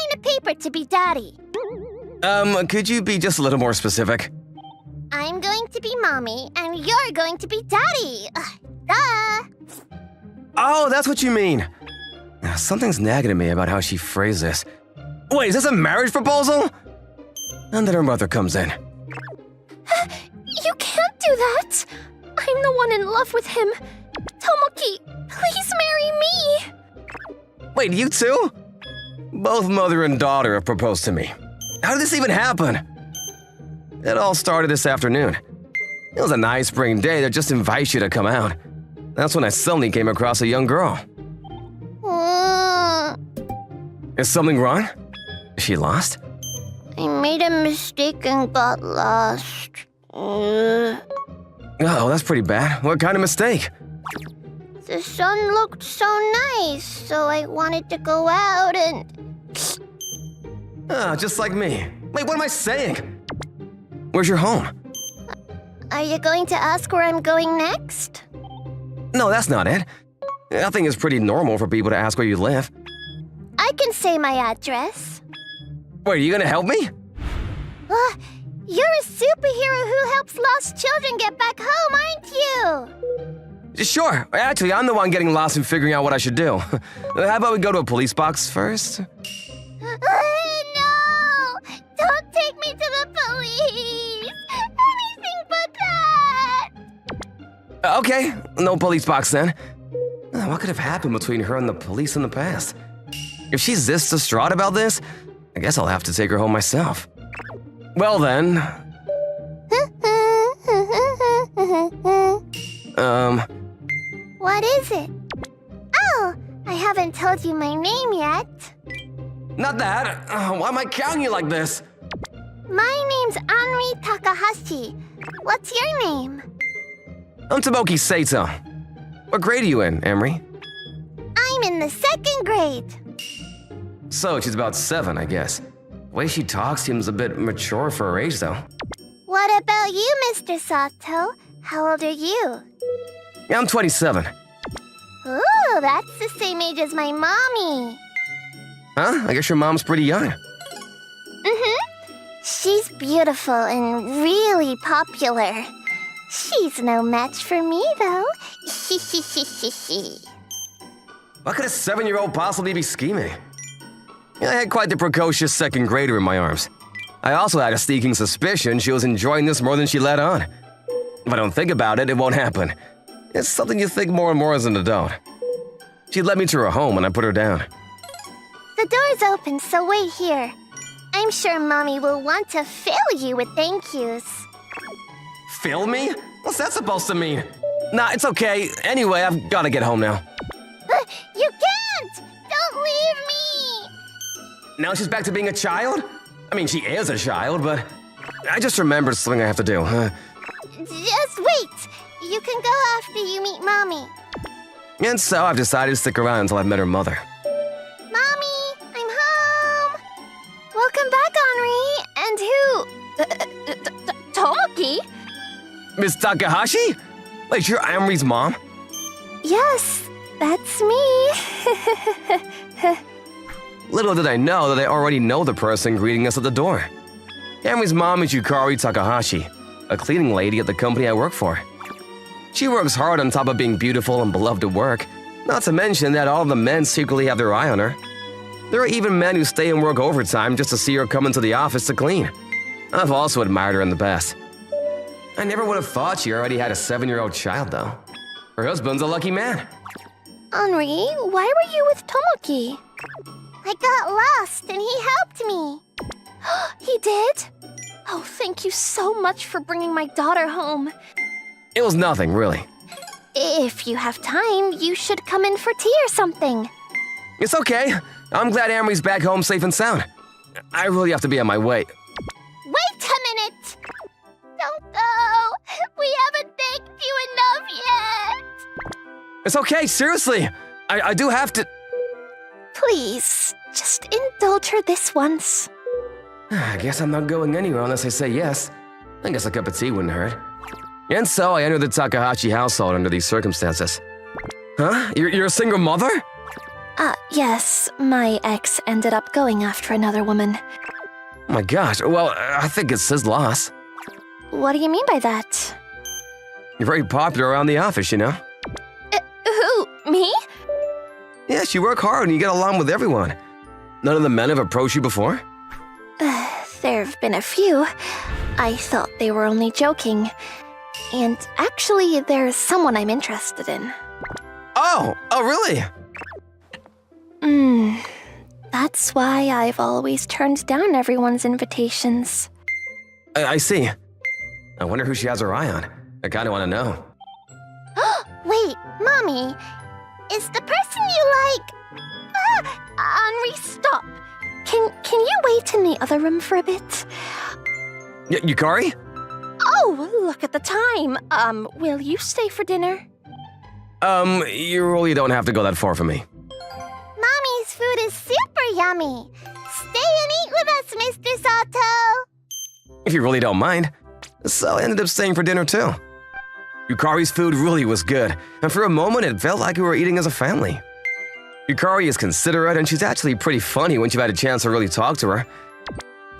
sign a paper to be daddy. Could you be just a little more specific? I'm going to be mommy, and you're going to be daddy. Duh! Oh, that's what you mean. Something's nagging me about how she phrased this. Wait, is this a marriage proposal? And then her mother comes in. You can't do that! I'm the one in love with him. Tomoki, please marry me! Wait, you two? Both mother and daughter have proposed to me. How did this even happen? It all started this afternoon. It was a nice spring day that just invites you to come out. That's when I suddenly came across a young girl. Is something wrong? Is she lost? I made a mistake and got lost. Oh, that's pretty bad. What kind of mistake? The sun looked so nice, so I wanted to go out and... Just like me. Wait, what am I saying? Where's your home? Are you going to ask where I'm going next? No, that's not it. I think it's pretty normal for people to ask where you live. I can say my address. Wait, are you gonna help me? You're a superhero who helps lost children get back home, aren't you? Sure. Actually, I'm the one getting lost and figuring out what I should do. How about we go to a police box first? No! Don't take me to the police! Anything but that! Okay, no police box then. What could have happened between her and the police in the past? If she's this distraught about this, I guess I'll have to take her home myself. Well then... What is it? Oh, I haven't told you my name yet. Not that. Why am I counting you like this? My name's Anri Takahashi. What's your name? I'm Tomoki Sato. What grade are you in, Emery? I'm in the 2nd grade. So, she's about 7, I guess. The way she talks seems a bit mature for her age, though. What about you, Mr. Sato? How old are you? Yeah, I'm 27. Ooh, that's the same age as my mommy. Huh? I guess your mom's pretty young. Mm-hmm. She's beautiful and really popular. She's no match for me, though. What could a 7-year-old possibly be scheming? Yeah, I had quite the precocious 2nd grader in my arms. I also had a sneaking suspicion she was enjoying this more than she let on. If I don't think about it, it won't happen. It's something you think more and more as an adult. She led me to her home and I put her down. The door's open, so wait here. I'm sure Mommy will want to fill you with thank yous. Fill me? What's that supposed to mean? Nah, it's okay. Anyway, I've got to get home now. You can't! Don't leave me! Now she's back to being a child? I mean, she is a child, but I just remembered something I have to do. Just wait! You can go after you meet Mommy. And so I've decided to stick around until I've met her mother. Mommy, I'm home! Welcome back, Henri. And who? Tomoki? Miss Takahashi? Wait, you're Amri's mom? Yes, that's me. Little did I know that I already know the person greeting us at the door. Amri's mom is Yukari Takahashi, a cleaning lady at the company I work for. She works hard on top of being beautiful and beloved at work, not to mention that all of the men secretly have their eye on her. There are even men who stay and work overtime just to see her come into the office to clean. I've also admired her in the past. I never would have thought she already had a 7-year-old child, though. Her husband's a lucky man. Henri, why were you with Tomoki? I got lost and he helped me. He did? Oh, thank you so much for bringing my daughter home. It was nothing, really. If you have time, you should come in for tea or something. It's okay. I'm glad Amri's back home safe and sound. I really have to be on my way. Wait a minute! Don't go! We haven't thanked you enough yet! It's okay, seriously. I do have to... Please, just indulge her this once. I guess I'm not going anywhere unless I say yes. I guess a cup of tea wouldn't hurt. And so I entered the Takahashi household under these circumstances. Huh? You're a single mother? Yes, my ex ended up going after another woman. Oh my gosh, well, I think it's his loss. What do you mean by that? You're very popular around the office, you know? Who? Me? Yes, you work hard and you get along with everyone. None of the men have approached you before? There've been a few. I thought they were only joking. And actually, there's someone I'm interested in. Oh, really? That's why I've always turned down everyone's invitations. I see. I wonder who she has her eye on. I kind of want to know. Wait, Mommy, is the person you like... Henri, stop! Can you wait in the other room for a bit? Yukari? Oh, look at the time. Will you stay for dinner? You really don't have to go that far for me. Mommy's food is super yummy. Stay and eat with us, Mr. Sato. If you really don't mind. So I ended up staying for dinner too. Yukari's food really was good, and for a moment it felt like we were eating as a family. Yukari is considerate, and she's actually pretty funny once you've had a chance to really talk to her.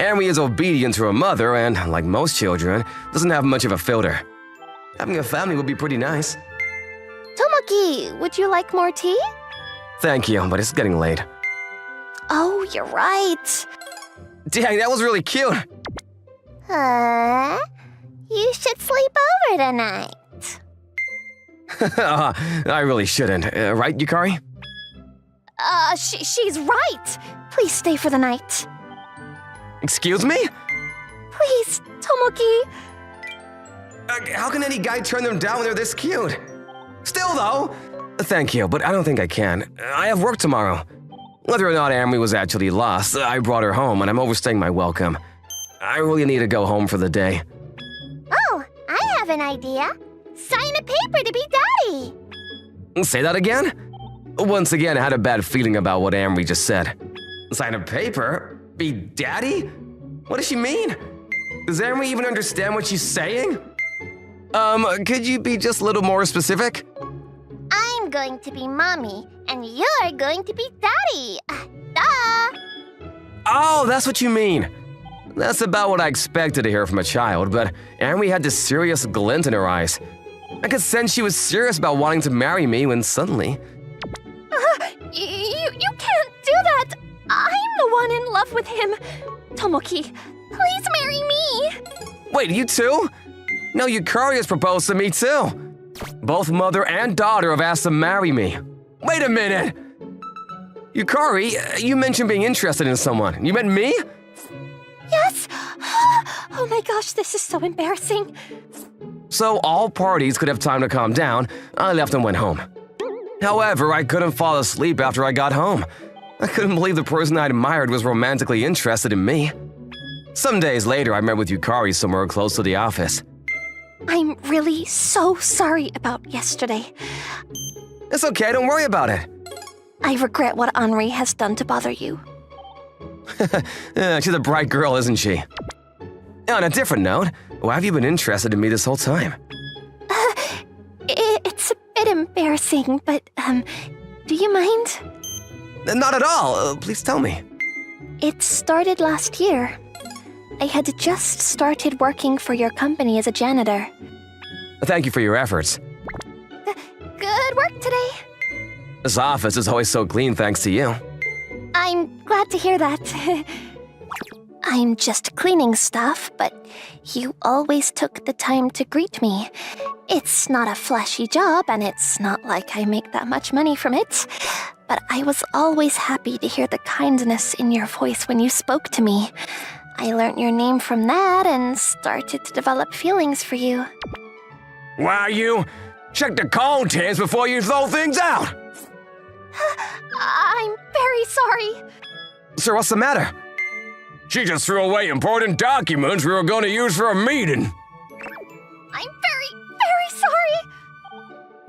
Amy is obedient to her mother, and, like most children, doesn't have much of a filter. Having a family would be pretty nice. Tomoki, would you like more tea? Thank you, but it's getting late. Oh, you're right. Dang, that was really cute. You should sleep over tonight. I really shouldn't, right, Yukari? She's right. Please stay for the night. Excuse me? Please, Tomoki. How can any guy turn them down when they're this cute? Still, though, thank you, but I don't think I can. I have work tomorrow. Whether or not Amory was actually lost, I brought her home and I'm overstaying my welcome. I really need to go home for the day. Oh, I have an idea. Sign a paper to be daddy. Say that again? Once again, I had a bad feeling about what Amory just said. Sign a paper? Be daddy? What does she mean? Does Amory even understand what she's saying? Could you be just a little more specific? I'm going to be mommy, and you're going to be daddy. Duh. Oh, that's what you mean. That's about what I expected to hear from a child, but Amory had this serious glint in her eyes. I could sense she was serious about wanting to marry me when suddenly... You can't do that. I'm the one in love with him. Tomoki, please marry me. Wait, you too? No, Yukari has proposed to me too. Both mother and daughter have asked to marry me. Wait a minute! Yukari, you mentioned being interested in someone. You meant me? Yes. Oh my gosh, this is so embarrassing. So all parties could have time to calm down, I left and went home. However, I couldn't fall asleep after I got home. I couldn't believe the person I admired was romantically interested in me. Some days later, I met with Yukari somewhere close to the office. I'm really so sorry about yesterday. It's okay, don't worry about it. I regret what Henri has done to bother you. She's a bright girl, isn't she? On a different note, why have you been interested in me this whole time? It's a bit embarrassing, but, do you mind? Not at all. Please tell me. It started last year. I had just started working for your company as a janitor. Thank you for your efforts. Good work today. This office is always so clean thanks to you. I'm glad to hear that. I'm just cleaning stuff, but you always took the time to greet me. It's not a flashy job, and it's not like I make that much money from it. But I was always happy to hear the kindness in your voice when you spoke to me. I learned your name from that and started to develop feelings for you. Why, you check the contents before you throw things out. I'm very sorry. Sir, what's the matter? She just threw away important documents we were going to use for a meeting. I'm very sorry.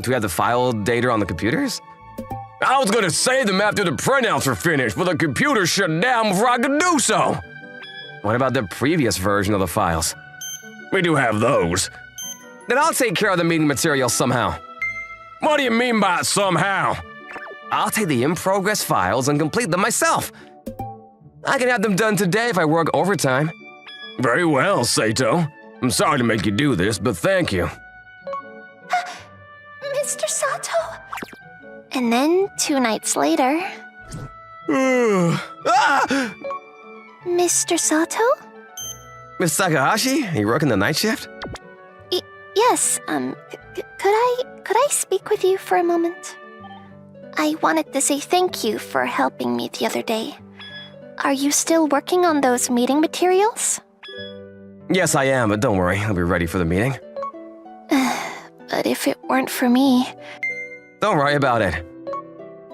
Do we have the file data on the computers? I was going to save them after the printouts were finished, but the computer shut down before I could do so. What about the previous version of the files? We do have those. Then I'll take care of the meeting materials somehow. What do you mean by somehow? I'll take the in-progress files and complete them myself. I can have them done today if I work overtime. Very well, Sato. I'm sorry to make you do this, but thank you. Mr. Sato? And then 2 nights later... Mr. Sato? Miss Takahashi, are you working the night shift? Yes, could I speak with you for a moment? I wanted to say thank you for helping me the other day. Are you still working on those meeting materials? Yes, I am, but don't worry, I'll be ready for the meeting. But if it weren't for me... Don't worry about it.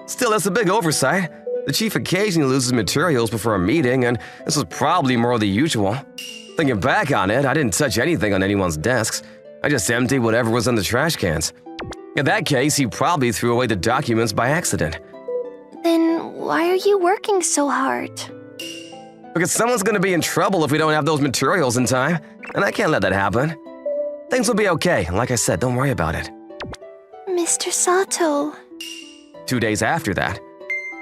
Still, it's a big oversight. The chief occasionally loses materials before a meeting, and this was probably more than usual. Thinking back on it, I didn't touch anything on anyone's desks. I just emptied whatever was in the trash cans. In that case, he probably threw away the documents by accident. Then why are you working so hard? Because someone's gonna be in trouble if we don't have those materials in time, and I can't let that happen. Things will be okay. Like I said, don't worry about it. Mr. Sato... 2 days after that.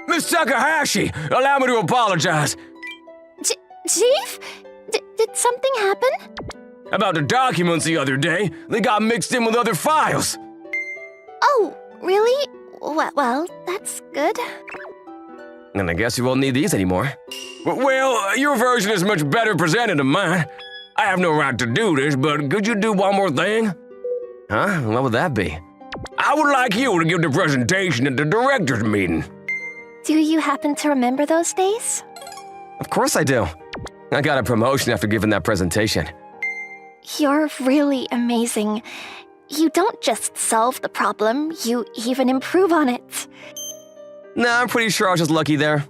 Miss Takahashi, allow me to apologize. Chief? Did something happen? About the documents the other day, they got mixed in with other files. Oh, really? Well, that's good. And I guess you won't need these anymore. Well, your version is much better presented than mine. I have no right to do this, but could you do one more thing? Huh? What would that be? I would like you to give the presentation at the director's meeting. Do you happen to remember those days? Of course I do. I got a promotion after giving that presentation. You're really amazing. You don't just solve the problem, you even improve on it. Nah, I'm pretty sure I was just lucky there.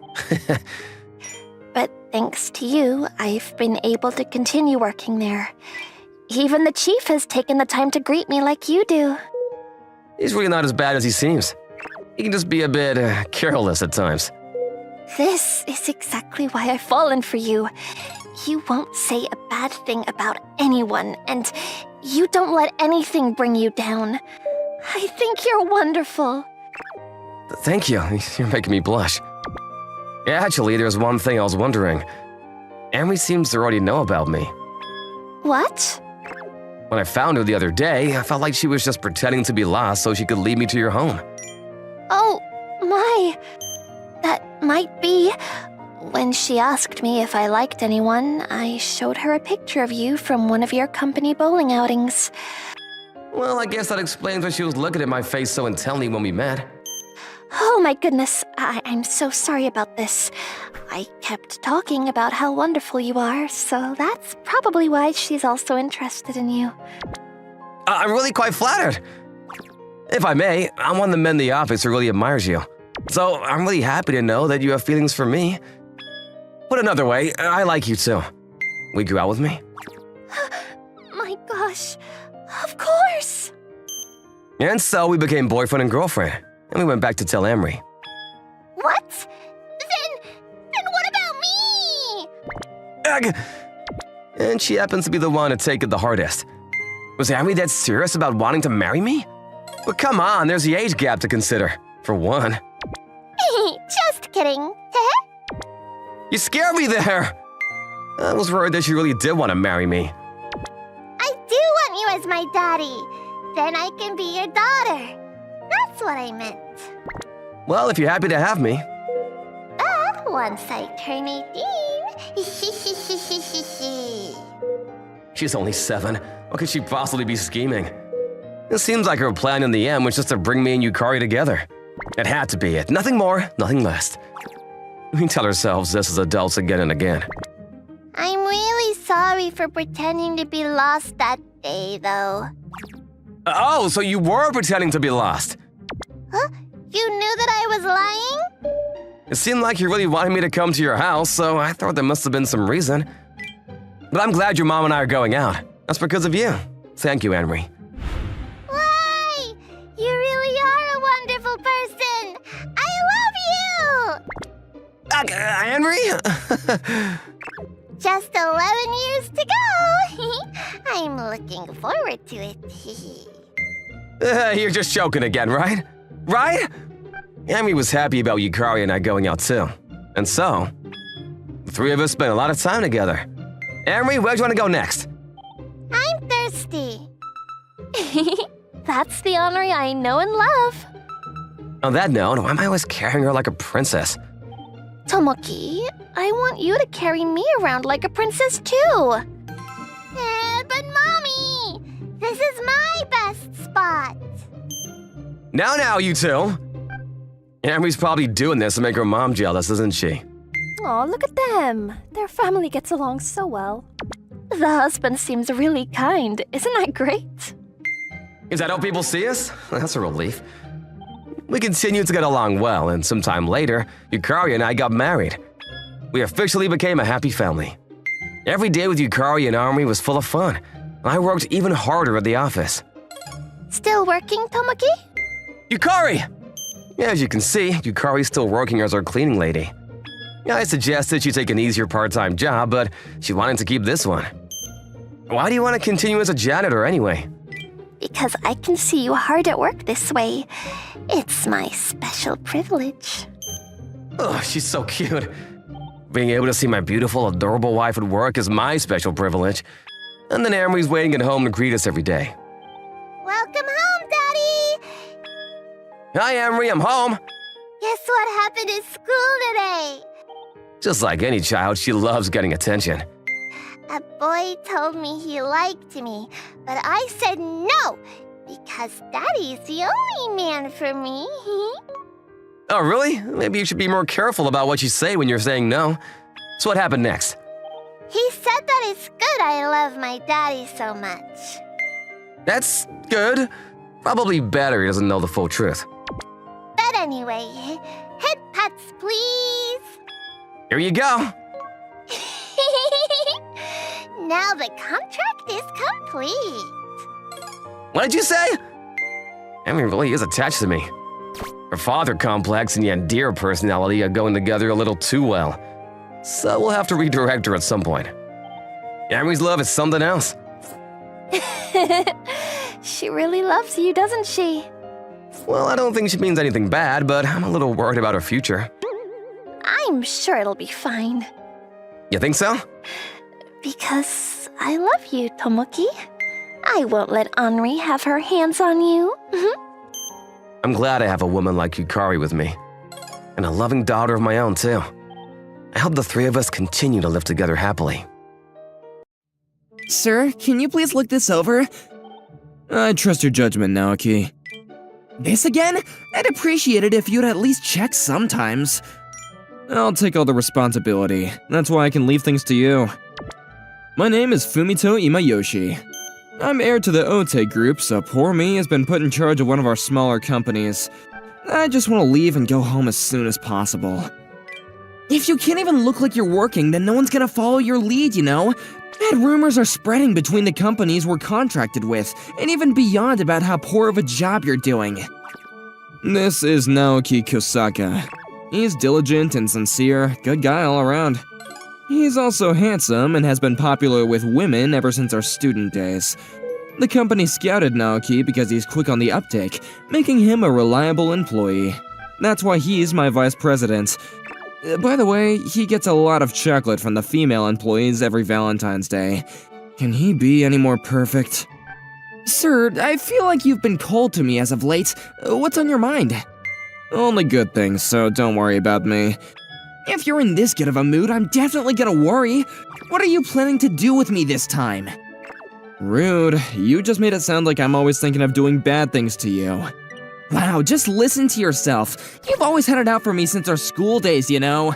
But thanks to you, I've been able to continue working there. Even the chief has taken the time to greet me like you do. He's really not as bad as he seems. He can just be a bit careless at times. This is exactly why I've fallen for you. You won't say a bad thing about anyone, and you don't let anything bring you down. I think you're wonderful. Thank you. You're making me blush. Yeah, actually, there's one thing I was wondering. Emery seems to already know about me. What? When I found her the other day, I felt like she was just pretending to be lost so she could lead me to your home. Oh, my. That might be. When she asked me if I liked anyone, I showed her a picture of you from one of your company bowling outings. Well, I guess that explains why she was looking at my face so intently when we met. Oh my goodness, I'm so sorry about this. I kept talking about how wonderful you are, so that's probably why she's also interested in you. I'm really quite flattered. If I may, I'm one of the men in the office who really admires you. So I'm really happy to know that you have feelings for me. Put another way, I like you too. Will you go out with me? My gosh, of course! And so we became boyfriend and girlfriend, and we went back to tell Emery. What? Then what about me? Ugh. And she happens to be the one to take it the hardest. Was Emery that serious about wanting to marry me? But come on, there's the age gap to consider, for one. Just kidding. You scared me there! I was worried that you really did want to marry me. I do want you as my daddy. Then I can be your daughter. That's what I meant. Well, if you're happy to have me. Once I turn 18. She's only 7. What could she possibly be scheming? It seems like her plan in the end was just to bring me and Yukari together. It had to be it. Nothing more, nothing less. We tell ourselves this as adults again and again. I'm really sorry for pretending to be lost that day, though. Oh, so you were pretending to be lost. Huh? You knew that I was lying? It seemed like you really wanted me to come to your house, so I thought there must have been some reason. But I'm glad your mom and I are going out. That's because of you. Thank you, Henry. Why? You really are a wonderful person. I love you! Henry? Just 11 years to go. I'm looking forward to it. You're just joking again, right? Right? Amy was happy about Yukari and I going out too. And so, the three of us spent a lot of time together. Emery, where do you want to go next? I'm thirsty. That's the Henri I know and love. On that note, why am I always carrying her like a princess? Tomoki, I want you to carry me around like a princess too. But Mommy, this is my best spot. Now, you two. Emery's probably doing this to make her mom jealous, isn't she? Aw, look at them. Their family gets along so well. The husband seems really kind. Isn't that great? Is that how people see us? That's a relief. We continued to get along well, and sometime later, Yukari and I got married. We officially became a happy family. Every day with Yukari and Henri was full of fun, and I worked even harder at the office. Still working, Tomoki? Yukari! As you can see, Yukari's still working as our cleaning lady. I suggested she take an easier part-time job, but she wanted to keep this one. Why do you want to continue as a janitor anyway? Because I can see you hard at work this way. It's my special privilege. Oh, she's so cute. Being able to see my beautiful, adorable wife at work is my special privilege. And then Emery's waiting at home to greet us every day. Welcome home, Daddy. Hi, Emery, I'm home. Guess what happened at school today? Just like any child, she loves getting attention. A boy told me he liked me, but I said no, because Daddy's the only man for me. Oh, really? Maybe you should be more careful about what you say when you're saying no. So what happened next? He said that it's good I love my daddy so much. That's good. Probably better he doesn't know the full truth. But anyway, hit pets, please. Here you go. Now the contract is complete. What did you say? Emery really is attached to me. Her father complex and Yandere personality are going together a little too well. So we'll have to redirect her at some point. Emery's love is something else. She really loves you, doesn't she? Well, I don't think she means anything bad, but I'm a little worried about her future. I'm sure it'll be fine. You think so? Because I love you, Tomoki. I won't let Henri have her hands on you. I'm glad I have a woman like Yukari with me. And a loving daughter of my own, too. I hope the three of us continue to live together happily. Sir, can you please look this over? I trust your judgment, Naoki. This again? I'd appreciate it if you'd at least check sometimes. I'll take all the responsibility. That's why I can leave things to you. My name is Fumito Imayoshi. I'm heir to the Ote group, so poor me has been put in charge of one of our smaller companies. I just want to leave and go home as soon as possible. If you can't even look like you're working, then no one's gonna follow your lead, you know? Bad rumors are spreading between the companies we're contracted with, and even beyond about how poor of a job you're doing. This is Naoki Kosaka. He's diligent and sincere, good guy all around. He's also handsome and has been popular with women ever since our student days. The company scouted Naoki because he's quick on the uptake, making him a reliable employee. That's why he's my vice president. By the way, he gets a lot of chocolate from the female employees every Valentine's Day. Can he be any more perfect? Sir, I feel like you've been cold to me as of late. What's on your mind? Only good things, so don't worry about me. If you're in this good of a mood, I'm definitely gonna worry. What are you planning to do with me this time? Rude. You just made it sound like I'm always thinking of doing bad things to you. Wow, just listen to yourself. You've always had it out for me since our school days, you know.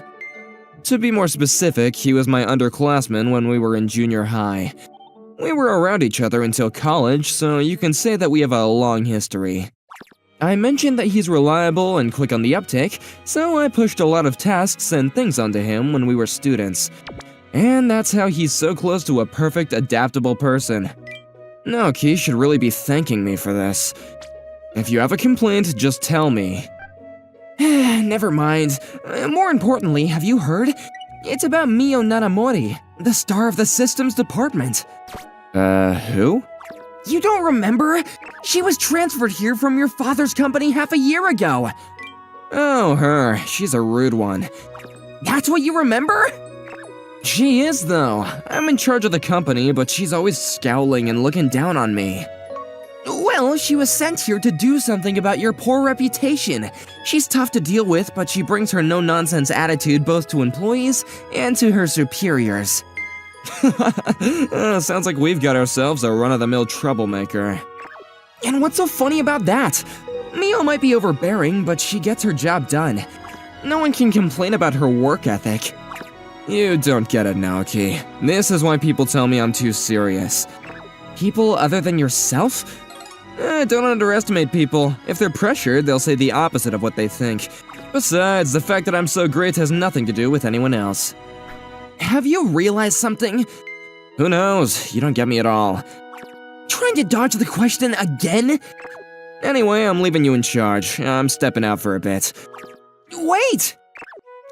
To be more specific, he was my underclassman when we were in junior high. We were around each other until college, so you can say that we have a long history. I mentioned that he's reliable and quick on the uptake, so I pushed a lot of tasks and things onto him when we were students. And that's how he's so close to a perfect, adaptable person. Naoki should really be thanking me for this. If you have a complaint, just tell me. Never mind. More importantly, have you heard? It's about Mio Nanamori, the star of the systems department. Who? You don't remember? She was transferred here from your father's company half a year ago. Oh, her. She's a rude one. That's what you remember? She is, though. I'm in charge of the company, but she's always scowling and looking down on me. Well, she was sent here to do something about your poor reputation. She's tough to deal with, but she brings her no-nonsense attitude both to employees and to her superiors. Sounds like we've got ourselves a run-of-the-mill troublemaker. And what's so funny about that? Mio might be overbearing, but she gets her job done. No one can complain about her work ethic. You don't get it, Naoki. This is why people tell me I'm too serious. People other than yourself? Don't underestimate people. If they're pressured, they'll say the opposite of what they think. Besides, the fact that I'm so great has nothing to do with anyone else. Have you realized something? Who knows? You don't get me at all. Trying to dodge the question again? Anyway, I'm leaving you in charge. I'm stepping out for a bit. Wait!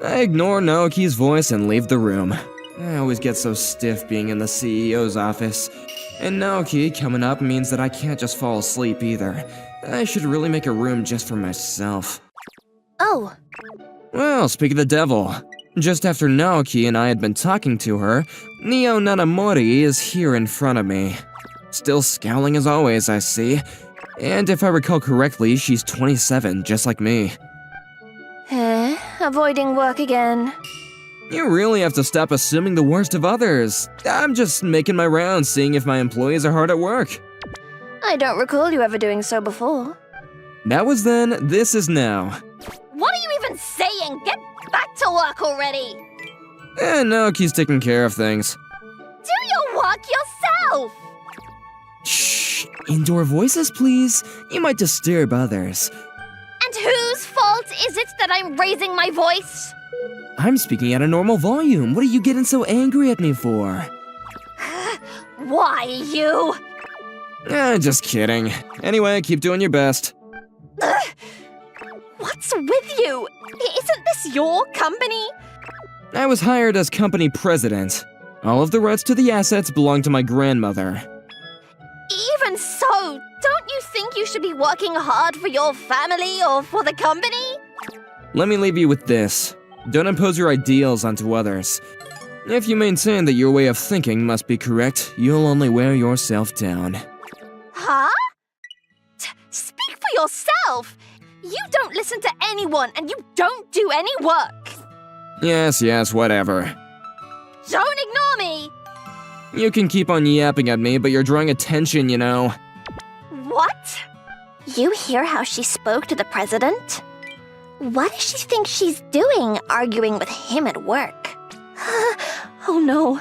I ignore Naoki's voice and leave the room. I always get so stiff being in the CEO's office. And Naoki coming up means that I can't just fall asleep either. I should really make a room just for myself. Oh, Well, speak of the devil. Just after Naoki and I had been talking to her, Neo Nanamori is here in front of me. Still scowling as always, I see. And if I recall correctly, she's 27, just like me. avoiding work again. You really have to stop assuming the worst of others. I'm just making my rounds, seeing if my employees are hard at work. I don't recall you ever doing so before. That was then, this is now. What are you even saying? Get back to work already! And Naoki's taking care of things. Do your work yourself! Shh, indoor voices, please. You might disturb others. And whose fault is it that I'm raising my voice? I'm speaking at a normal volume. What are you getting so angry at me for? Why, you? Just kidding. Anyway, keep doing your best. What's with you? Isn't this your company? I was hired as company president. All of the rights to the assets belong to my grandmother. Even so, don't you think you should be working hard for your family or for the company? Let me leave you with this. Don't impose your ideals onto others. If you maintain that your way of thinking must be correct, you'll only wear yourself down. Huh? Speak for yourself! You don't listen to anyone and you don't do any work! Yes, whatever. Don't ignore me! You can keep on yapping at me, but you're drawing attention, you know. What? You hear how she spoke to the president? What does she think she's doing, arguing with him at work? Oh no.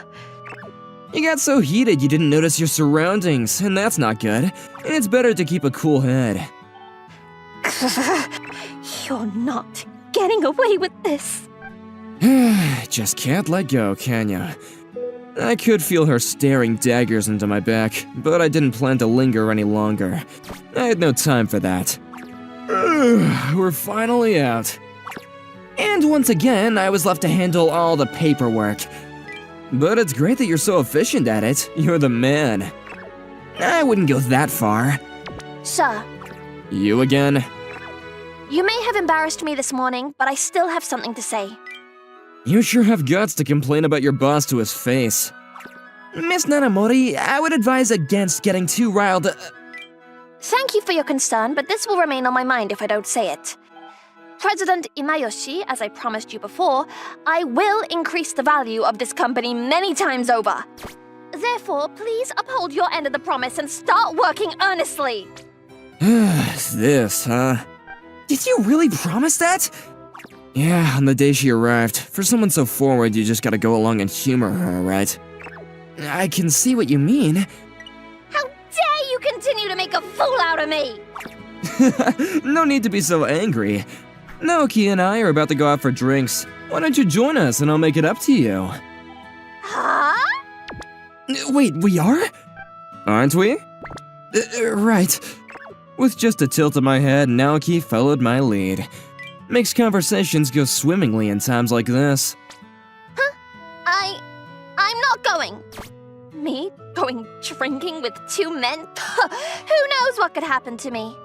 You got so heated you didn't notice your surroundings, and that's not good. And it's better to keep a cool head. You're not getting away with this. Just can't let go, can ya? I could feel her staring daggers into my back, but I didn't plan to linger any longer. I had no time for that. We're finally out. And once again, I was left to handle all the paperwork. But it's great that you're so efficient at it. You're the man. I wouldn't go that far. Sir, You again? you may have embarrassed me this morning, but I still have something to say. You sure have guts to complain about your boss to his face. Miss Nanamori, I would advise against getting too riled. Thank you for your concern, but this will remain on my mind if I don't say it. President Imayoshi, as I promised you before, I will increase the value of this company many times over. Therefore, please uphold your end of the promise and start working earnestly. This, huh? Did you really promise that? Yeah, on the day she arrived. For someone so forward, you just gotta go along and humor her, right? I can see what you mean. How dare you continue to make a fool out of me! No need to be so angry. Naoki and I are about to go out for drinks. Why don't you join us and I'll make it up to you? Huh? Wait, we are? Aren't we? Right. With just a tilt of my head, Naoki followed my lead. Makes conversations go swimmingly in times like this. I'm not going. Me going drinking with two men? Who knows what could happen to me?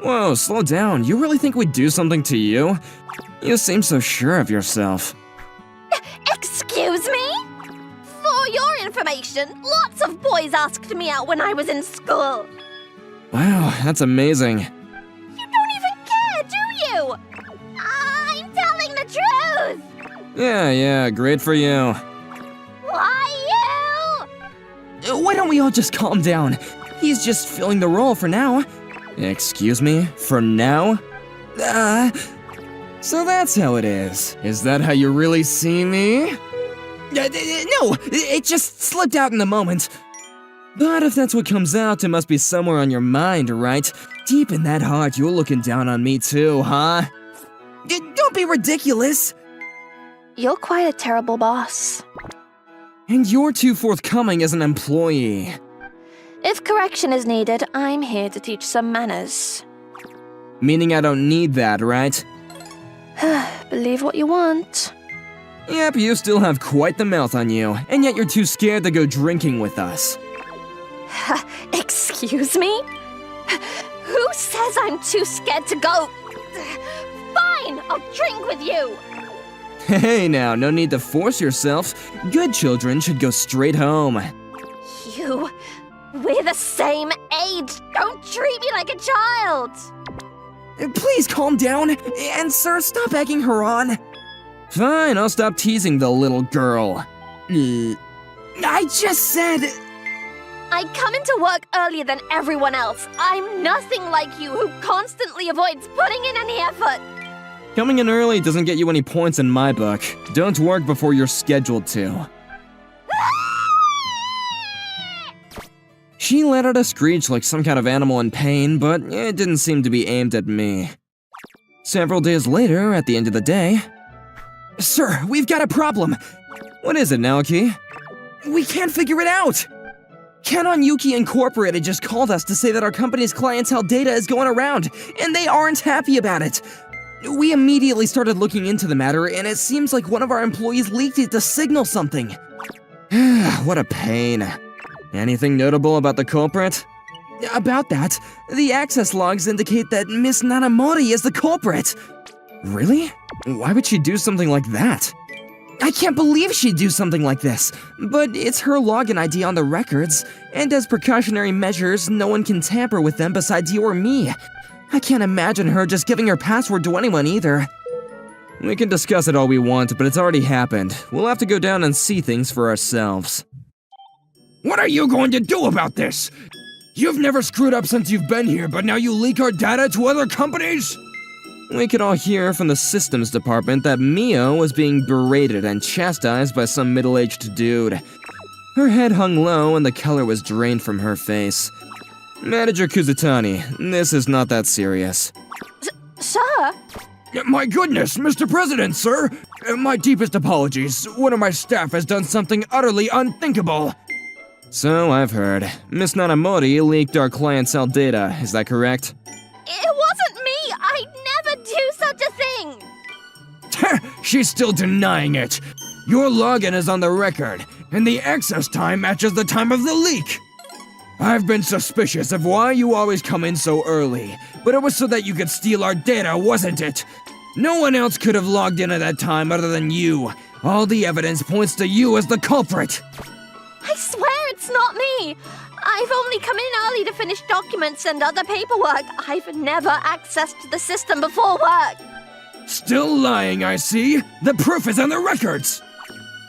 Whoa, slow down. You really think we'd do something to you? You seem so sure of yourself. Excuse me? For your information, lots of boys asked me out when I was in school. Wow, that's amazing. You don't even care, do you? I'm telling the truth. Yeah, great for you. Why you? Why don't we all just calm down? He's just filling the role for now. Excuse me? For now? So that's how it is. Is that how you really see me? No, it just slipped out in the moment. But if that's what comes out, it must be somewhere on your mind, right? Deep in that heart, you're looking down on me too, huh? Don't be ridiculous. You're quite a terrible boss. And you're too forthcoming as an employee. If correction is needed, I'm here to teach some manners. Meaning I don't need that, right? Believe what you want. Yep, you still have quite the mouth on you, and yet you're too scared to go drinking with us. Excuse me? Who says I'm too scared to go? Fine, I'll drink with you. Hey now, no need to force yourself. Good children should go straight home. We're the same age. Don't treat me like a child. Please calm down, and sir, stop egging her on. Fine, I'll stop teasing the little girl. I just said... I come into work earlier than everyone else. I'm nothing like you who constantly avoids putting in any effort. Coming in early doesn't get you any points in my book. Don't work before you're scheduled to. She let out a screech like some kind of animal in pain, but it didn't seem to be aimed at me. Several days later, at the end of the day... Sir, we've got a problem! What is it, Naoki? We can't figure it out! Canon Yuki Incorporated just called us to say that our company's clientele data is going around, and they aren't happy about it. We immediately started looking into the matter, and it seems like one of our employees leaked it to signal something. What a pain. Anything notable about the culprit? About that, the access logs indicate that Miss Nanamori is the culprit. Really? Why would she do something like that? I can't believe she'd do something like this, but it's her login ID on the records, and as precautionary measures, no one can tamper with them besides you or me. I can't imagine her just giving her password to anyone either. We can discuss it all we want, but it's already happened. We'll have to go down and see things for ourselves. What are you going to do about this? You've never screwed up since you've been here, but now you leak our data to other companies? We could all hear from the systems department that Mio was being berated and chastised by some middle-aged dude. Her head hung low and the color was drained from her face. Manager Kuzutani, this is not that serious. Sir? My goodness, Mr. President, sir! My deepest apologies. One of my staff has done something utterly unthinkable. So I've heard. Miss Nanamori leaked our clientele data, is that correct? It wasn't me! I'd never do such a thing! She's still denying it. Your login is on the record, and the access time matches the time of the leak. I've been suspicious of why you always come in so early, but it was so that you could steal our data, wasn't it? No one else could have logged in at that time other than you. All the evidence points to you as the culprit. I swear it's not me! I've only come in early to finish documents and other paperwork. I've never accessed the system before work. Still lying, I see. The proof is on the records.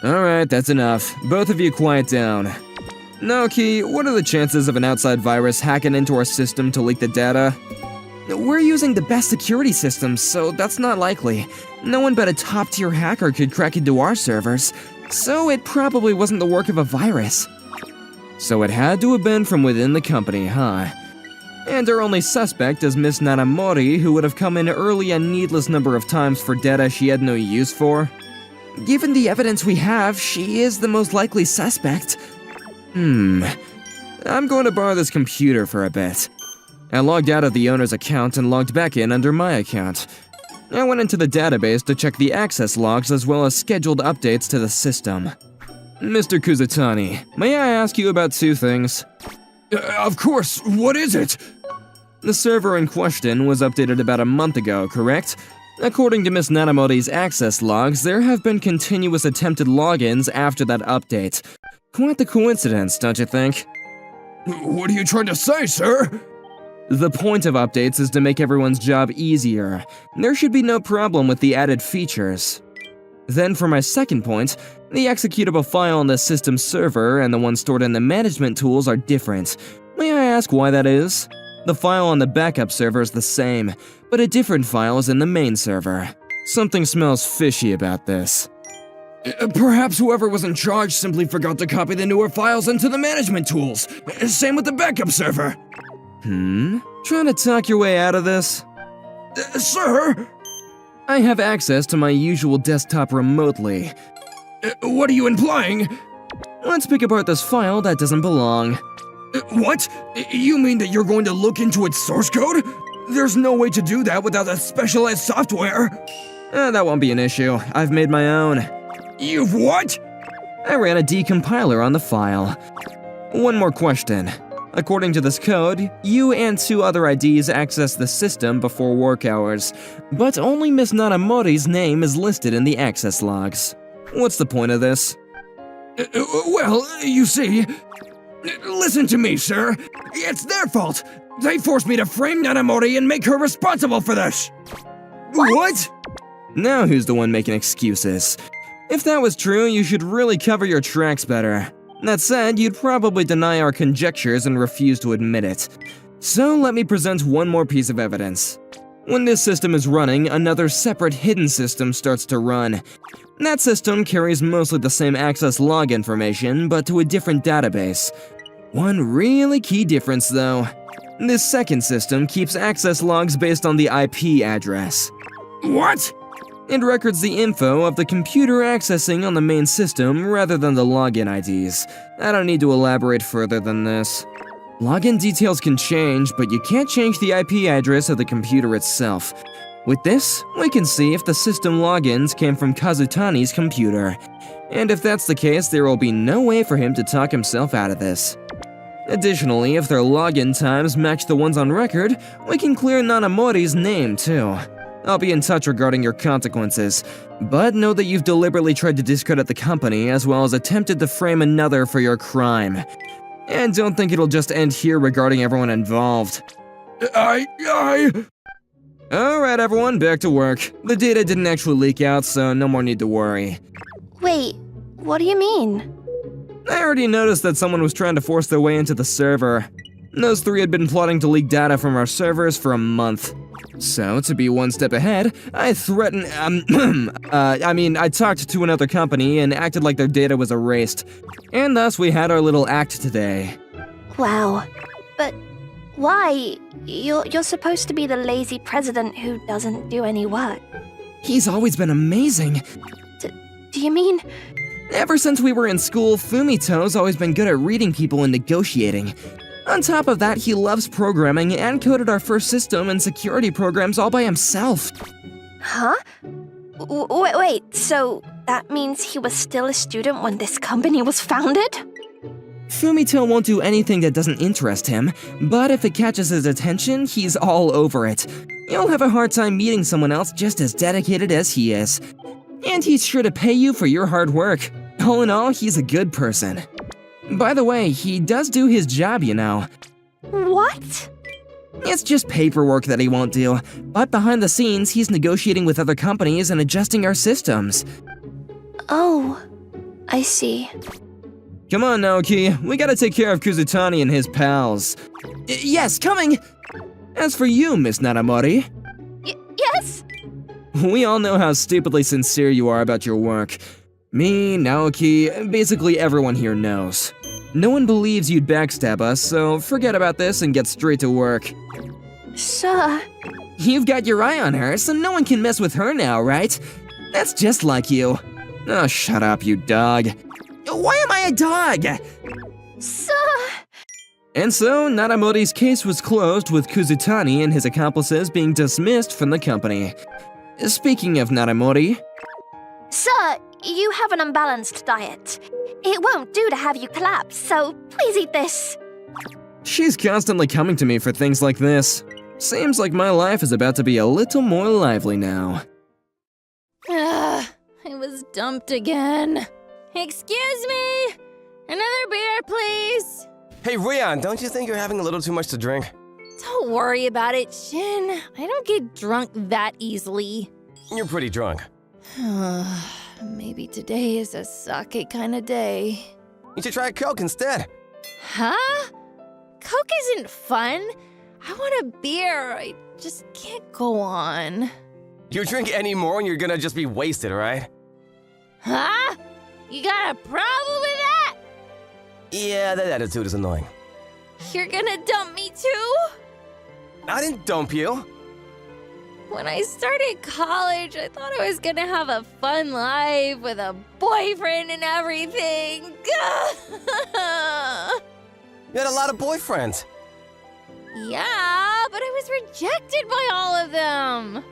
Alright, that's enough. Both of you quiet down. Naoki, what are the chances of an outside virus hacking into our system to leak the data? We're using the best security systems, so that's not likely. No one but a top-tier hacker could crack into our servers, so it probably wasn't the work of a virus. So it had to have been from within the company, huh? And our only suspect is Miss Nanamori, who would have come in early a needless number of times for data she had no use for. Given the evidence we have, she is the most likely suspect. I'm going to borrow this computer for a bit. I logged out of the owner's account and logged back in under my account. I went into the database to check the access logs as well as scheduled updates to the system. Mr. Kuzutani, may I ask you about two things? Of course, what is it? The server in question was updated about a month ago, correct? According to Miss Nanamori's access logs, there have been continuous attempted logins after that update. Quite the coincidence, don't you think? What are you trying to say, sir? The point of updates is to make everyone's job easier. There should be no problem with the added features. Then for my second point, the executable file on the system server and the one stored in the management tools are different. May I ask why that is? The file on the backup server is the same, but a different file is in the main server. Something smells fishy about this. Perhaps whoever was in charge simply forgot to copy the newer files into the management tools. Same with the backup server. Trying to talk your way out of this? Sir? I have access to my usual desktop remotely. What are you implying? Let's pick apart this file that doesn't belong. What? You mean that you're going to look into its source code? There's no way to do that without a specialized software. That won't be an issue. I've made my own. You've what? I ran a decompiler on the file. One more question. According to this code, you and 2 other IDs access the system before work hours, but only Miss Nanamori's name is listed in the access logs. What's the point of this? Well, you see... Listen to me, sir. It's their fault. They forced me to frame Nanamori and make her responsible for this. What? Now who's the one making excuses? If that was true, you should really cover your tracks better. That said, you'd probably deny our conjectures and refuse to admit it. So let me present one more piece of evidence. When this system is running, another separate hidden system starts to run. That system carries mostly the same access log information, but to a different database. One really key difference though. This second system keeps access logs based on the IP address. What? It records the info of the computer accessing on the main system rather than the login IDs. I don't need to elaborate further than this. Login details can change, but you can't change the IP address of the computer itself. With this, we can see if the system logins came from Kazutani's computer. And if that's the case, there will be no way for him to talk himself out of this. Additionally, if their login times match the ones on record, we can clear Nanamori's name too. I'll be in touch regarding your consequences, but know that you've deliberately tried to discredit the company as well as attempted to frame another for your crime. And don't think it'll just end here regarding everyone involved. Alright everyone, back to work. The data didn't actually leak out, so no more need to worry. Wait, what do you mean? I already noticed that someone was trying to force their way into the server. Those 3 had been plotting to leak data from our servers for a month. So, to be one step ahead, I threatened, I talked to another company and acted like their data was erased. And thus we had our little act today. Wow. But why? You're supposed to be the lazy president who doesn't do any work. He's always been amazing. Do you mean? Ever since we were in school, Fumito's always been good at reading people and negotiating. On top of that, he loves programming and coded our first system and security programs all by himself. Huh? Wait, so that means he was still a student when this company was founded? Fumito won't do anything that doesn't interest him, but if it catches his attention, he's all over it. You'll have a hard time meeting someone else just as dedicated as he is. And he's sure to pay you for your hard work. All in all, he's a good person. By the way, he does do his job, you know. What? It's just paperwork that he won't do, but behind the scenes, he's negotiating with other companies and adjusting our systems. Oh, I see. Come on, Naoki, we gotta take care of Kazutani and his pals. Yes, coming! As for you, Miss Nanamori... Yes? We all know how stupidly sincere you are about your work. Me, Naoki, basically everyone here knows. No one believes you'd backstab us, so forget about this and get straight to work. Sir... You've got your eye on her, so no one can mess with her now, right? That's just like you. Oh, shut up, you dog. Why am I a dog? Sir... And so, Nanamori's case was closed with Kazutani and his accomplices being dismissed from the company. Speaking of Nanamori... Sir, you have an unbalanced diet. It won't do to have you collapse, so please eat this. She's constantly coming to me for things like this. Seems like my life is about to be a little more lively now. I was dumped again. Excuse me! Another beer, please! Hey, Rian, don't you think you're having a little too much to drink? Don't worry about it, Shin. I don't get drunk that easily. You're pretty drunk. Maybe today is a sake kind of day. You should try Coke instead. Huh? Coke isn't fun. I want a beer. I just can't go on. You drink any more and you're gonna just be wasted, right? Huh? You got a problem with that? Yeah, that attitude is annoying. You're gonna dump me too? I didn't dump you. When I started college, I thought I was gonna have a fun life with a boyfriend and everything. You had a lot of boyfriends. Yeah, but I was rejected by all of them.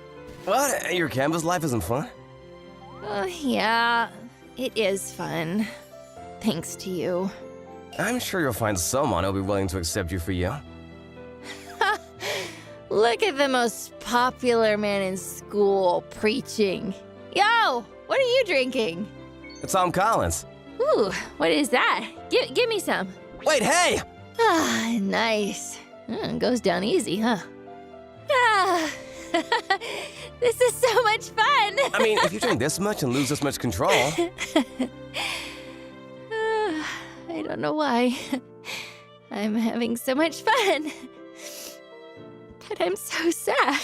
What? Your campus life isn't fun? Yeah, it is fun. Thanks to you. I'm sure you'll find someone who'll be willing to accept you for you. Look at the most popular man in school preaching. Yo, what are you drinking? It's Tom Collins. Ooh, what is that? Give me some. Wait, hey! Ah, nice. Goes down easy, huh? Ah, this is so much fun. I mean, if you drink this much and lose this much control. I don't know why. I'm having so much fun. But I'm so sad.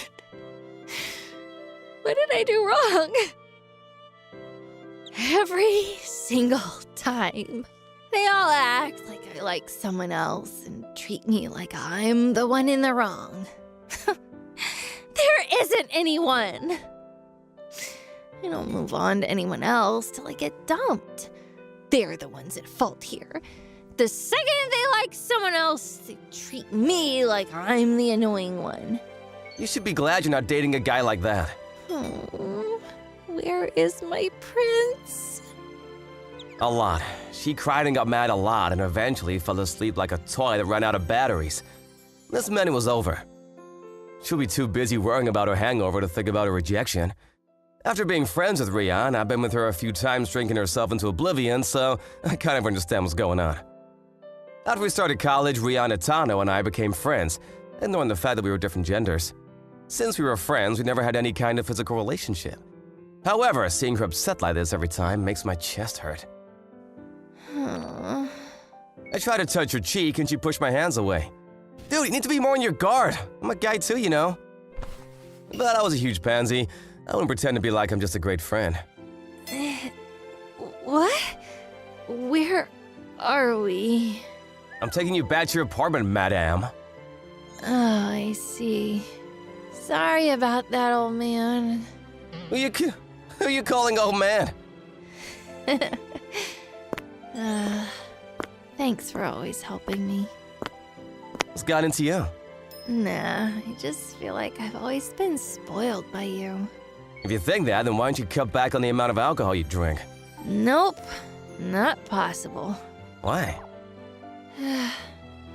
What did I do wrong? Every single time, they all act like I like someone else and treat me like I'm the one in the wrong. There isn't anyone. I don't move on to anyone else till I get dumped. They're the ones at fault here. The second they like someone else, they treat me like I'm the annoying one. You should be glad you're not dating a guy like that. Oh, where is my prince? A lot. She cried and got mad a lot and eventually fell asleep like a toy that ran out of batteries. This meant it was over. She'll be too busy worrying about her hangover to think about her rejection. After being friends with Rian, I've been with her a few times drinking herself into oblivion, so I kind of understand what's going on. After we started college, Rian Atano and I became friends, ignoring the fact that we were different genders. Since we were friends, we never had any kind of physical relationship. However, seeing her upset like this every time makes my chest hurt. Aww. I tried to touch her cheek and she pushed my hands away. Dude, you need to be more on your guard. I'm a guy too, you know. But I was a huge pansy. I wouldn't pretend to be like I'm just a great friend. What? Where are we? I'm taking you back to your apartment, madame. Oh, I see. Sorry about that, old man. Who you calling old man? Thanks for always helping me. What's got into you? Nah, I just feel like I've always been spoiled by you. If you think that, then why don't you cut back on the amount of alcohol you drink? Nope, not possible. Why?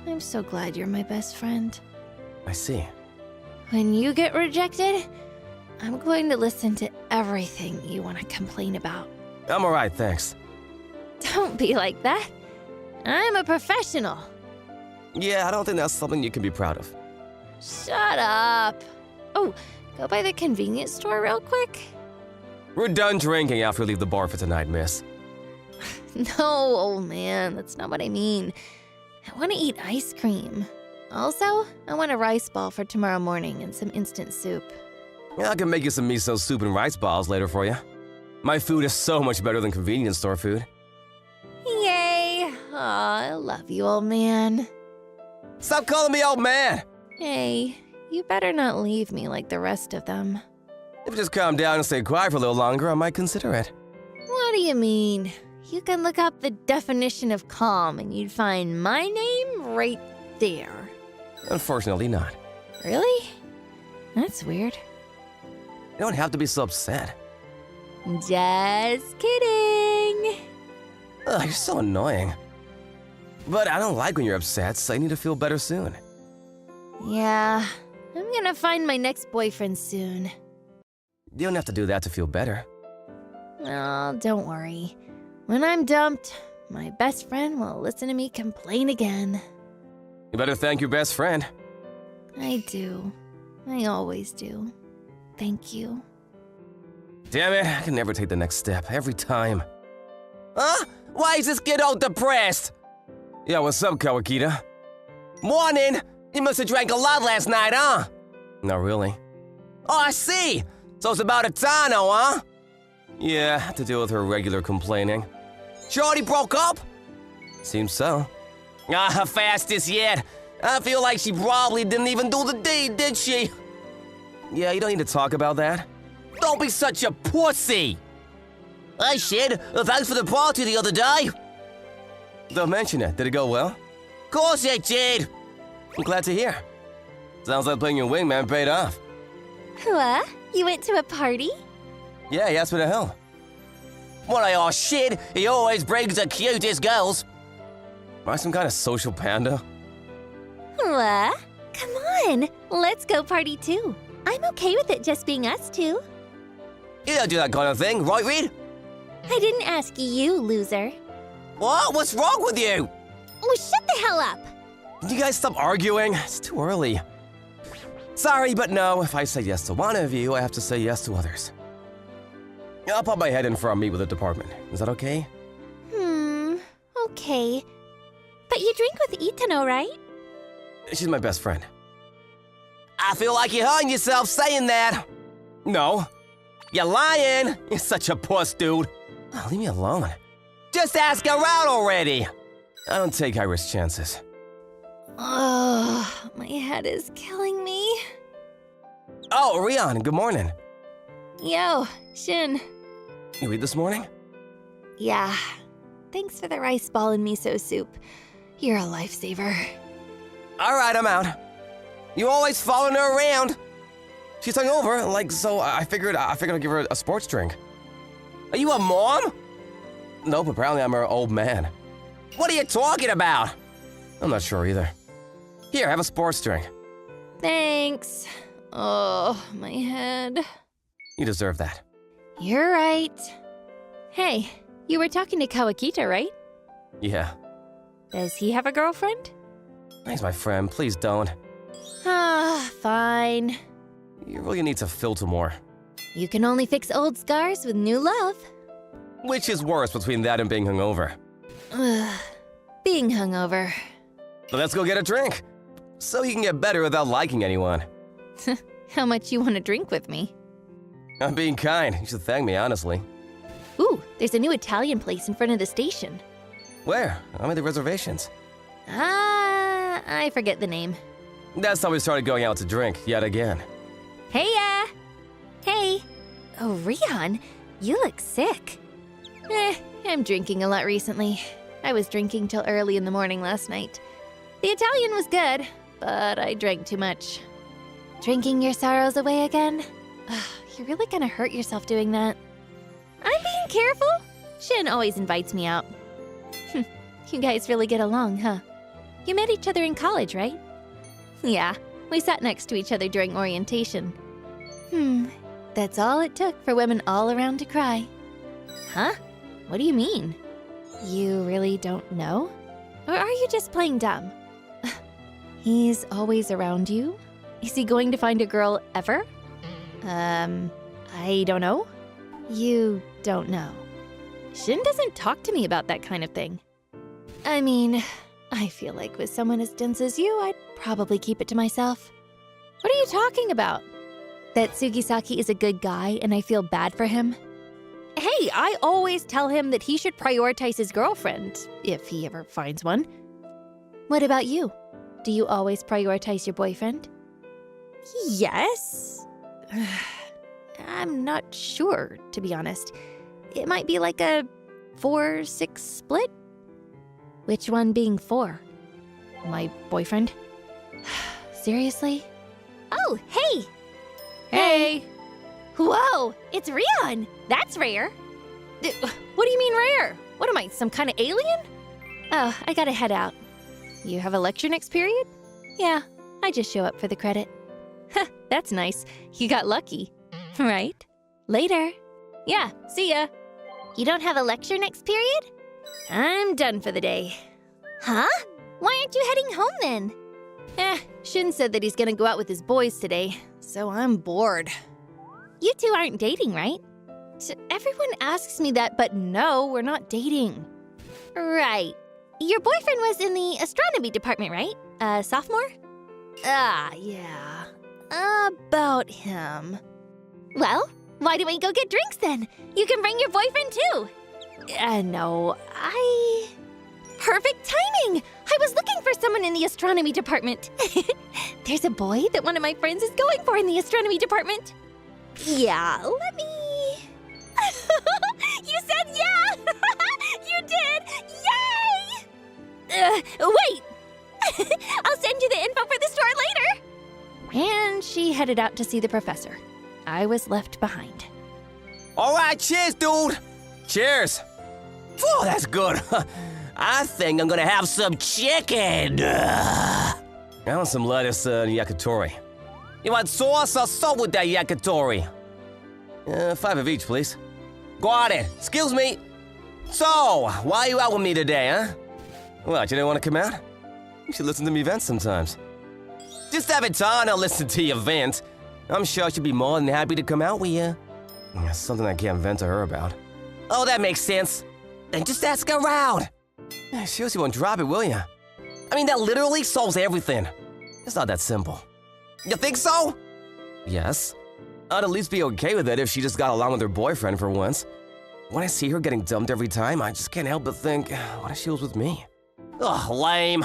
I'm so glad you're my best friend. I see. When you get rejected, I'm going to listen to everything you want to complain about. I'm alright, thanks. Don't be like that. I'm a professional. Yeah, I don't think that's something you can be proud of. Shut up. Oh, go by the convenience store real quick. We're done drinking after we leave the bar for tonight, miss. No, old man, that's not what I mean. I want to eat ice cream. Also, I want a rice ball for tomorrow morning and some instant soup. Yeah, I can make you some miso soup and rice balls later for you. My food is so much better than convenience store food. Yay! Aw, I love you, old man. Stop calling me old man! Hey, you better not leave me like the rest of them. If you just calm down and stay quiet for a little longer, I might consider it. What do you mean? You can look up the definition of calm and you'd find my name right there. Unfortunately not. Really? That's weird. You don't have to be so upset. Just kidding. Ugh, you're so annoying. But I don't like when you're upset, so you need to feel better soon. Yeah, I'm gonna find my next boyfriend soon. You don't have to do that to feel better. Oh, don't worry. When I'm dumped, my best friend will listen to me complain again. You better thank your best friend. I do. I always do. Thank you. Damn it, I can never take the next step, every time. Huh? Why is this kid all depressed? Yeah, what's up, Kawakita? Morning! You must have drank a lot last night, huh? Not really. Oh, I see! So it's about Atano, huh? Yeah, I have to deal with her regular complaining. Shorty broke up? Seems so. Ah, fastest yet. I feel like she probably didn't even do the deed, did she? Yeah, you don't need to talk about that. Don't be such a pussy! Hey, Shid, thanks for the party the other day. Don't mention it. Did it go well? Of course it did. I'm glad to hear. Sounds like playing your wingman paid off. What? You went to a party? Yeah, he asked me to help. What I ask Shid, he always brings the cutest girls. Am I some kind of social panda? What? Come on, let's go party too. I'm okay with it just being us two. You don't do that kind of thing, right, Reed? I didn't ask you, loser. What? What's wrong with you? Oh, shut the hell up! Can you guys stop arguing? It's too early. Sorry, but no. If I say yes to one of you, I have to say yes to others. I'll pop my head in for a meet with the department. Is that okay? Okay. But you drink with Itano, right? She's my best friend. I feel like you're hurting yourself saying that. No. You're lying. You're such a puss, dude. Oh, leave me alone. Just ask her out already. I don't take high-risk chances. Oh, my head is killing me. Oh, Rion, good morning. Yo, Shin. You eat this morning? Yeah. Thanks for the rice ball and miso soup. You're a lifesaver. All right, I'm out. You always following her around. She's hungover, like, so I figured I'd give her a sports drink. Are you a mom? Nope, apparently I'm her old man. What are you talking about? I'm not sure either. Here, have a sports drink. Thanks. Oh, my head. You deserve that. You're right. Hey, you were talking to Kawakita, right? Yeah. Does he have a girlfriend? He's my friend, please don't. Ah, fine. You really need to filter more. You can only fix old scars with new love. Which is worse between that and being hungover? Ugh, being hungover. So let's go get a drink. So you can get better without liking anyone. How much you want to drink with me? I'm being kind. You should thank me, honestly. Ooh, there's a new Italian place in front of the station. Where? I made the reservations. Ah, I forget the name. That's how we started going out to drink, yet again. Hey, Hey! Oh, Rion, you look sick. I'm drinking a lot recently. I was drinking till early in the morning last night. The Italian was good, but I drank too much. Drinking your sorrows away again? You're really gonna hurt yourself doing that. I'm being careful. Shin always invites me out. You guys really get along, huh? You met each other in college, right? Yeah, we sat next to each other during orientation. That's all it took for women all around to cry. Huh? What do you mean? You really don't know? Or are you just playing dumb? He's always around you? Is he going to find a girl ever? I don't know. You don't know. Shin doesn't talk to me about that kind of thing. I mean, I feel like with someone as dense as you, I'd probably keep it to myself. What are you talking about? That Sugisaki is a good guy and I feel bad for him? Hey, I always tell him that he should prioritize his girlfriend, if he ever finds one. What about you? Do you always prioritize your boyfriend? Yes. I'm not sure, to be honest. It might be like a 4-6 split. Which one being 4? My boyfriend? Seriously? Oh, hey! Hey! Whoa, it's Rion! That's rare. What do you mean rare? What am I, some kind of alien? Oh, I gotta head out. You have a lecture next period? Yeah, I just show up for the credit. Huh, that's nice. You got lucky. Right? Later. Yeah, see ya. You don't have a lecture next period? I'm done for the day. Huh? Why aren't you heading home then? Shin said that he's gonna go out with his boys today, so I'm bored. You two aren't dating, right? Everyone asks me that, but no, we're not dating. Right. Your boyfriend was in the astronomy department, right? Sophomore? Ah, yeah. About him. Well, why don't we go get drinks then? You can bring your boyfriend too. No, Perfect timing! I was looking for someone in the astronomy department. There's a boy that one of my friends is going for in the astronomy department. Yeah, let me... You said yeah! You did! Yay! Wait! I'll send you the info for the store later. And she headed out to see the professor. I was left behind. All right, cheers, dude. Cheers. Phew, that's good. I think I'm gonna have some chicken. I want some lettuce and yakitori. You want sauce or salt with that yakitori? 5 of each, please. Got it. Excuse me. So, why are you out with me today, huh? What, you didn't want to come out? You should listen to me vent sometimes. Just every time I listen to your vent, I'm sure she'd be more than happy to come out with you. Something I can't vent to her about. Oh, that makes sense. Then just ask her out. Seriously, won't drop it, will ya? I mean, that literally solves everything. It's not that simple. You think so? Yes. I'd at least be okay with it if she just got along with her boyfriend for once. When I see her getting dumped every time, I just can't help but think, what if she was with me? Ugh, lame.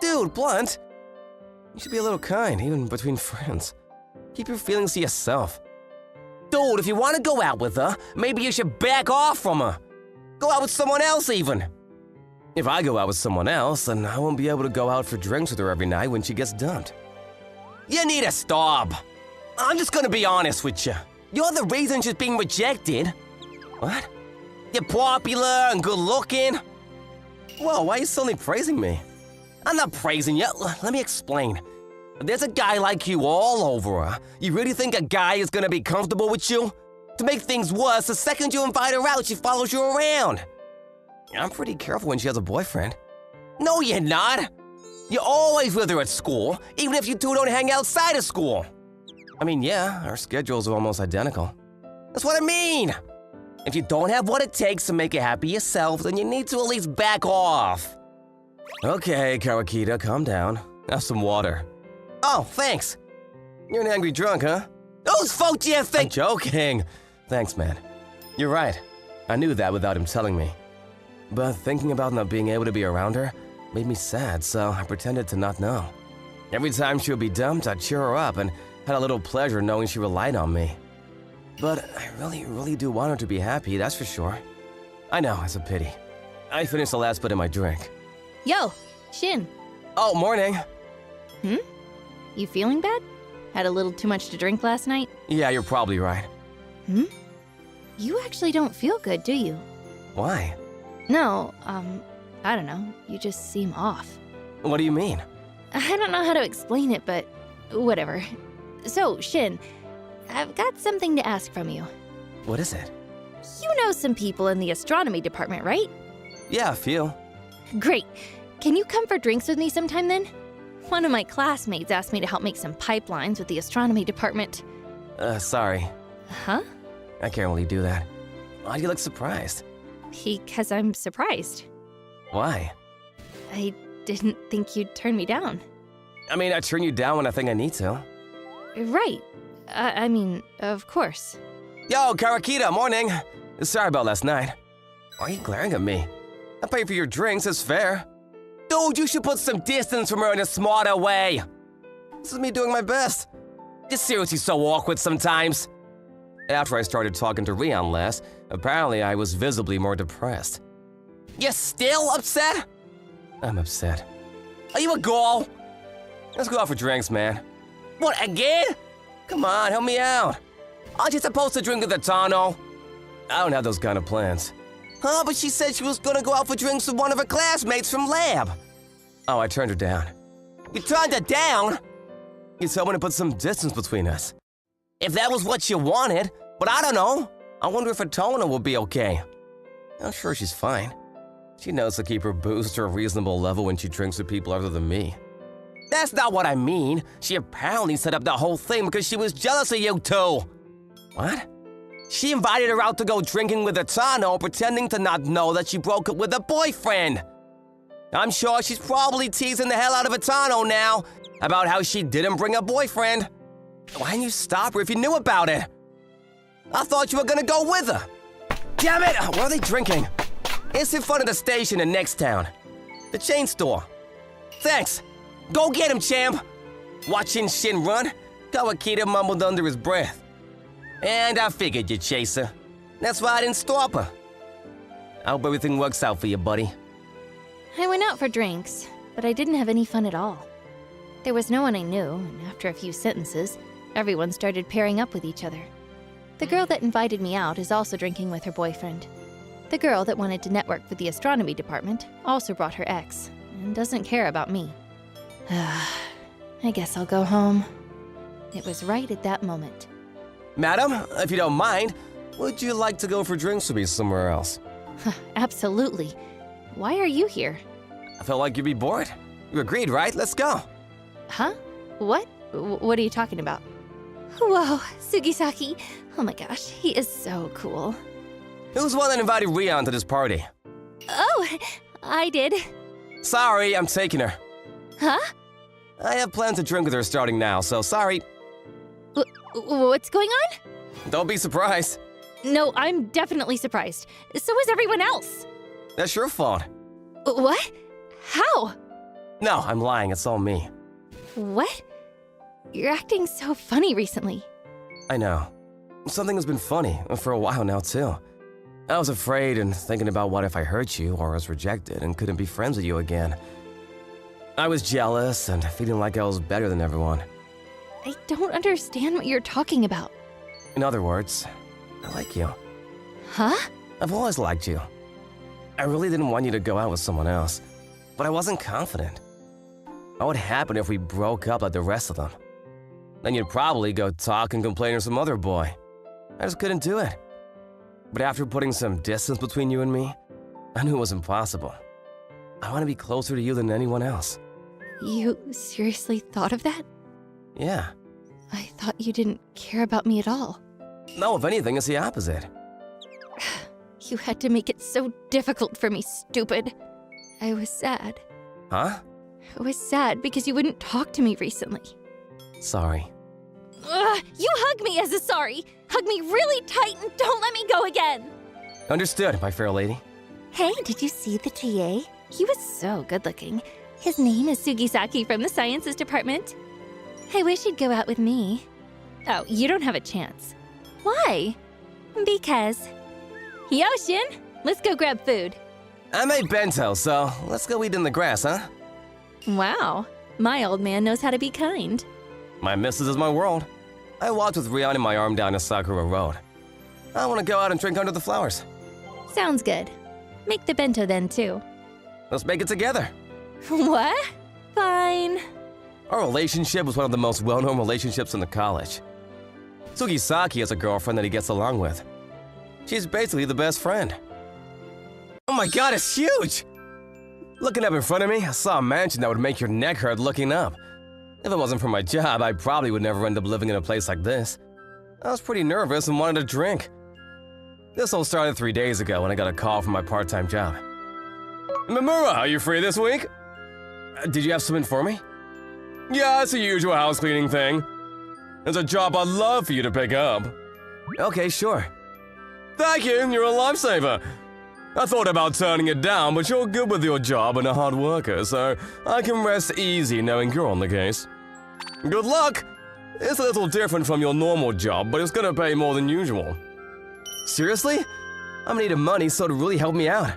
Dude, Blunt, you should be a little kind, even between friends. Keep your feelings to yourself. Dude, if you want to go out with her, maybe you should back off from her. Go out with someone else, even. If I go out with someone else, then I won't be able to go out for drinks with her every night when she gets dumped. You need to stop. I'm just gonna be honest with you. You're the reason she's being rejected. What? You're popular and good looking. Whoa, why are you suddenly praising me? I'm not praising you. Let me explain. If there's a guy like you all over her, you really think a guy is gonna be comfortable with you? To make things worse, the second you invite her out, she follows you around. I'm pretty careful when she has a boyfriend. No, you're not. You're always with her at school, even if you two don't hang outside of school. I mean, yeah, our schedules are almost identical. That's what I mean. If you don't have what it takes to make you happy yourself, then you need to at least back off. Okay, Kawakita, calm down. Have some water. Oh, thanks. You're an angry drunk, huh? Whose fault do you think? I'm joking. Thanks, man. You're right. I knew that without him telling me. But thinking about not being able to be around her made me sad, so I pretended to not know. Every time she would be dumped, I'd cheer her up and had a little pleasure knowing she relied on me. But I really do want her to be happy, that's for sure. I know, it's a pity. I finished the last bit of my drink. Yo, Shin. Oh, morning. You feeling bad? Had a little too much to drink last night? Yeah, you're probably right. You actually don't feel good, do you? Why? No, I don't know. You just seem off. What do you mean? I don't know how to explain it, but whatever. So, Shin, I've got something to ask from you. What is it? You know some people in the astronomy department, right? Yeah, a few. Great. Can you come for drinks with me sometime then? One of my classmates asked me to help make some pipelines with the astronomy department. Sorry. Huh? I can't really do that. Why do you look surprised? Because I'm surprised. Why? I didn't think you'd turn me down. I mean, I turn you down when I think I need to. Right. I mean, of course. Yo, Karakita, morning. Sorry about last night. Why are you glaring at me? I pay for your drinks, it's fair. Dude, you should put some distance from her in a smarter way. This is me doing my best. You're seriously so awkward sometimes. After I started talking to Rion last, apparently I was visibly more depressed. You're still upset? I'm upset. Are you a girl? Let's go out for drinks, man. What, again? Come on, help me out. Aren't you supposed to drink with the Tano? I don't have those kind of plans. Huh, but she said she was gonna go out for drinks with one of her classmates from lab. Oh, I turned her down. You turned her down? You told me to put some distance between us. If that was what you wanted, but I don't know. I wonder if Atona will be okay. I'm sure she's fine. She knows to keep her booze to a reasonable level when she drinks with people other than me. That's not what I mean. She apparently set up the whole thing because she was jealous of you two. What? She invited her out to go drinking with Atano, pretending to not know that she broke up with her boyfriend. I'm sure she's probably teasing the hell out of Atano now about how she didn't bring a boyfriend. Why didn't you stop her if you knew about it? I thought you were gonna go with her. Damn it! Where are they drinking? It's in front of the station in next town. The chain store. Thanks. Go get him, champ. Watching Shin run? Kawakita mumbled under his breath. And I figured you'd chase her. That's why I didn't stop her. I hope everything works out for you, buddy. I went out for drinks, but I didn't have any fun at all. There was no one I knew, and after a few sentences, everyone started pairing up with each other. The girl that invited me out is also drinking with her boyfriend. The girl that wanted to network with the astronomy department also brought her ex, and doesn't care about me. I guess I'll go home. It was right at that moment. Madam, if you don't mind, would you like to go for drinks with me somewhere else? Absolutely. Why are you here? I felt like you'd be bored. You agreed, right? Let's go. Huh? What? What are you talking about? Whoa, Sugisaki. Oh my gosh, he is so cool. Who's the one that invited Rion to this party? Oh, I did. Sorry, I'm taking her. Huh? I have plans to drink with her starting now, so sorry. What's going on? Don't be surprised. No, I'm definitely surprised. So is everyone else. That's your fault. What? How? No, I'm lying. It's all me. What? You're acting so funny recently. I know. Something has been funny for a while now, too. I was afraid and thinking about what if I hurt you or was rejected and couldn't be friends with you again. I was jealous and feeling like I was better than everyone. I don't understand what you're talking about. In other words, I like you. Huh? I've always liked you. I really didn't want you to go out with someone else, but I wasn't confident. What would happen if we broke up like the rest of them? Then you'd probably go talk and complain to some other boy. I just couldn't do it. But after putting some distance between you and me, I knew it was impossible. I want to be closer to you than anyone else. You seriously thought of that? Yeah. I thought you didn't care about me at all. No, if anything, it's the opposite. You had to make it so difficult for me, stupid. I was sad. Huh? I was sad because you wouldn't talk to me recently. Sorry. You hug me as a sorry. Hug me really tight and don't let me go again. Understood, my fair lady. Hey, did you see the TA? He was so good looking. His name is Sugisaki from the sciences department. I wish he'd go out with me. Oh, you don't have a chance. Why? Because. Yoshin, let's go grab food. I made bento, so let's go eat in the grass, huh? Wow, my old man knows how to be kind. My missus is my world. I walked with Rion in my arm down to Sakura Road. I want to go out and drink under the flowers. Sounds good. Make the bento then, too. Let's make it together. What? Fine. Our relationship was one of the most well-known relationships in the college. Sugisaki has a girlfriend that he gets along with. She's basically the best friend. Oh my god, it's huge! Looking up in front of me, I saw a mansion that would make your neck hurt looking up. If it wasn't for my job, I probably would never end up living in a place like this. I was pretty nervous and wanted a drink. This all started 3 days ago when I got a call from my part-time job. Mimura, are you free this week? Did you have something for me? Yeah, it's a usual house cleaning thing. It's a job I'd love for you to pick up. Okay, sure. Thank you, you're a lifesaver. I thought about turning it down, but you're good with your job and a hard worker, so I can rest easy knowing you're on the case. Good luck! It's a little different from your normal job, but it's gonna pay more than usual. Seriously? I'm needing money, so to really help me out.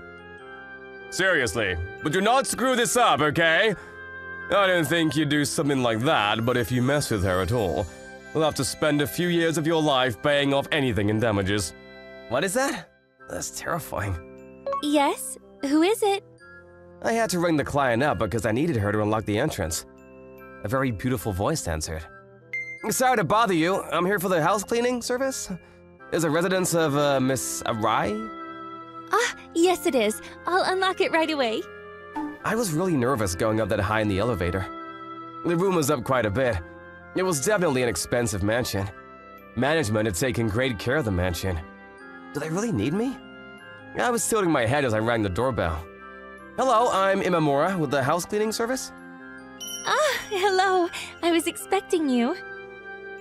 Seriously, but do not screw this up, okay? I didn't think you'd do something like that, but if you mess with her at all, you'll have to spend a few years of your life paying off anything in damages. What is that? That's terrifying. Yes? Who is it? I had to ring the client up because I needed her to unlock the entrance. A very beautiful voice answered. Sorry to bother you. I'm here for the house cleaning service. Is it residence of Miss Arai? Ah, yes it is. I'll unlock it right away. I was really nervous going up that high in the elevator. The room was up quite a bit. It was definitely an expensive mansion. Management had taken great care of the mansion. Do they really need me? I was tilting my head as I rang the doorbell. Hello, I'm Imamura with the house cleaning service. Ah, hello. I was expecting you.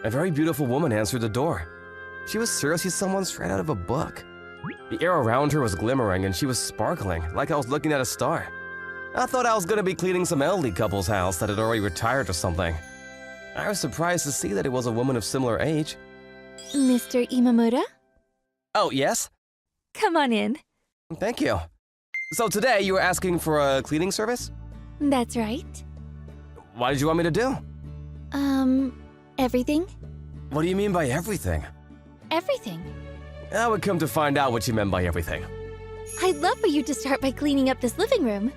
A very beautiful woman answered the door. She was seriously someone straight out of a book. The air around her was glimmering and she was sparkling, like I was looking at a star. I thought I was going to be cleaning some elderly couple's house that had already retired or something. I was surprised to see that it was a woman of similar age. Mr. Imamura? Oh, yes? Come on in. Thank you. So today you were asking for a cleaning service? That's right. What did you want me to do? Everything? What do you mean by everything? Everything. I would come to find out what you meant by everything. I'd love for you to start by cleaning up this living room.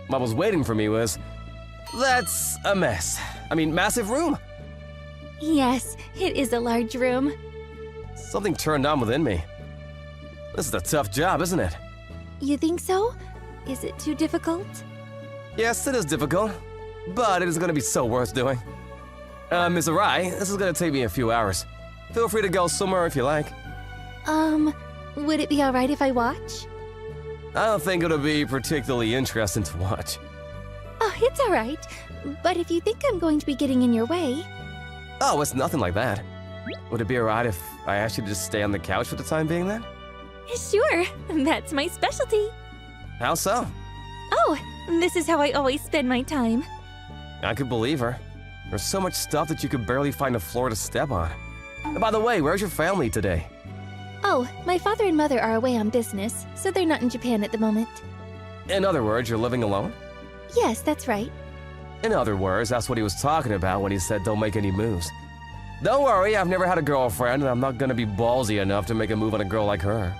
What was waiting for me was... That's a mess. I mean, massive room. Yes, it is a large room. Something turned on within me. This is a tough job, isn't it? You think so? Is it too difficult? Yes, it is difficult, but it is going to be so worth doing. Miss Arai, this is going to take me a few hours. Feel free to go somewhere if you like. Would it be alright if I watch? I don't think it'll be particularly interesting to watch. Oh, it's alright. But if you think I'm going to be getting in your way... Oh, it's nothing like that. Would it be alright if I asked you to just stay on the couch for the time being then? Sure, that's my specialty. How so? Oh, this is how I always spend my time. I could believe her. There's so much stuff that you could barely find a floor to step on. And by the way, where's your family today? Oh, my father and mother are away on business, so they're not in Japan at the moment. In other words, you're living alone? Yes, that's right. In other words, that's what he was talking about when he said don't make any moves. Don't worry, I've never had a girlfriend, and I'm not gonna be ballsy enough to make a move on a girl like her.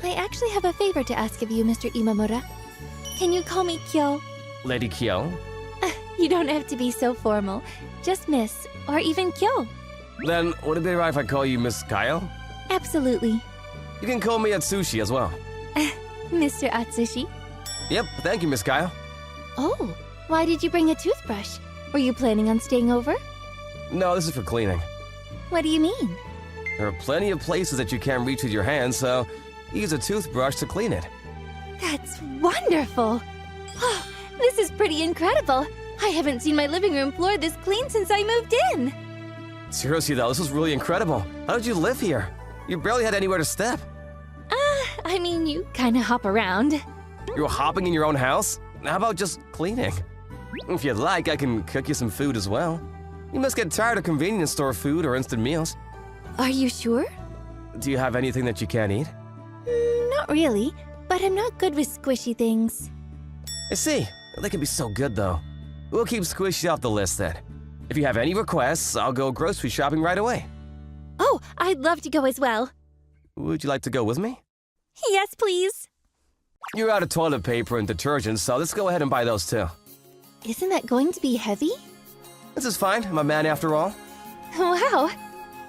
I actually have a favor to ask of you, Mr. Imamura. Can you call me Kyo? Lady Kyo? You don't have to be so formal. Just Miss, or even Kyo. Then, would it be right if I call you Miss Kyle? Absolutely. You can call me Atsushi as well. Mr. Atsushi? Yep, thank you, Miss Kyle. Oh, why did you bring a toothbrush? Were you planning on staying over? No, this is for cleaning. What do you mean? There are plenty of places that you can't reach with your hands, so use a toothbrush to clean it. That's wonderful! Oh, this is pretty incredible! I haven't seen my living room floor this clean since I moved in! Seriously though, this is really incredible. How did you live here? You barely had anywhere to step. I mean, you kinda hop around. You were hopping in your own house? How about just cleaning? If you'd like, I can cook you some food as well. You must get tired of convenience store food or instant meals. Are you sure? Do you have anything that you can't eat? Not really, but I'm not good with squishy things. I see. They can be so good though. We'll keep squishy off the list then. If you have any requests, I'll go grocery shopping right away. Oh, I'd love to go as well. Would you like to go with me? Yes, please. You're out of toilet paper and detergent, so let's go ahead and buy those too. Isn't that going to be heavy? This is fine, I'm a man after all. Wow.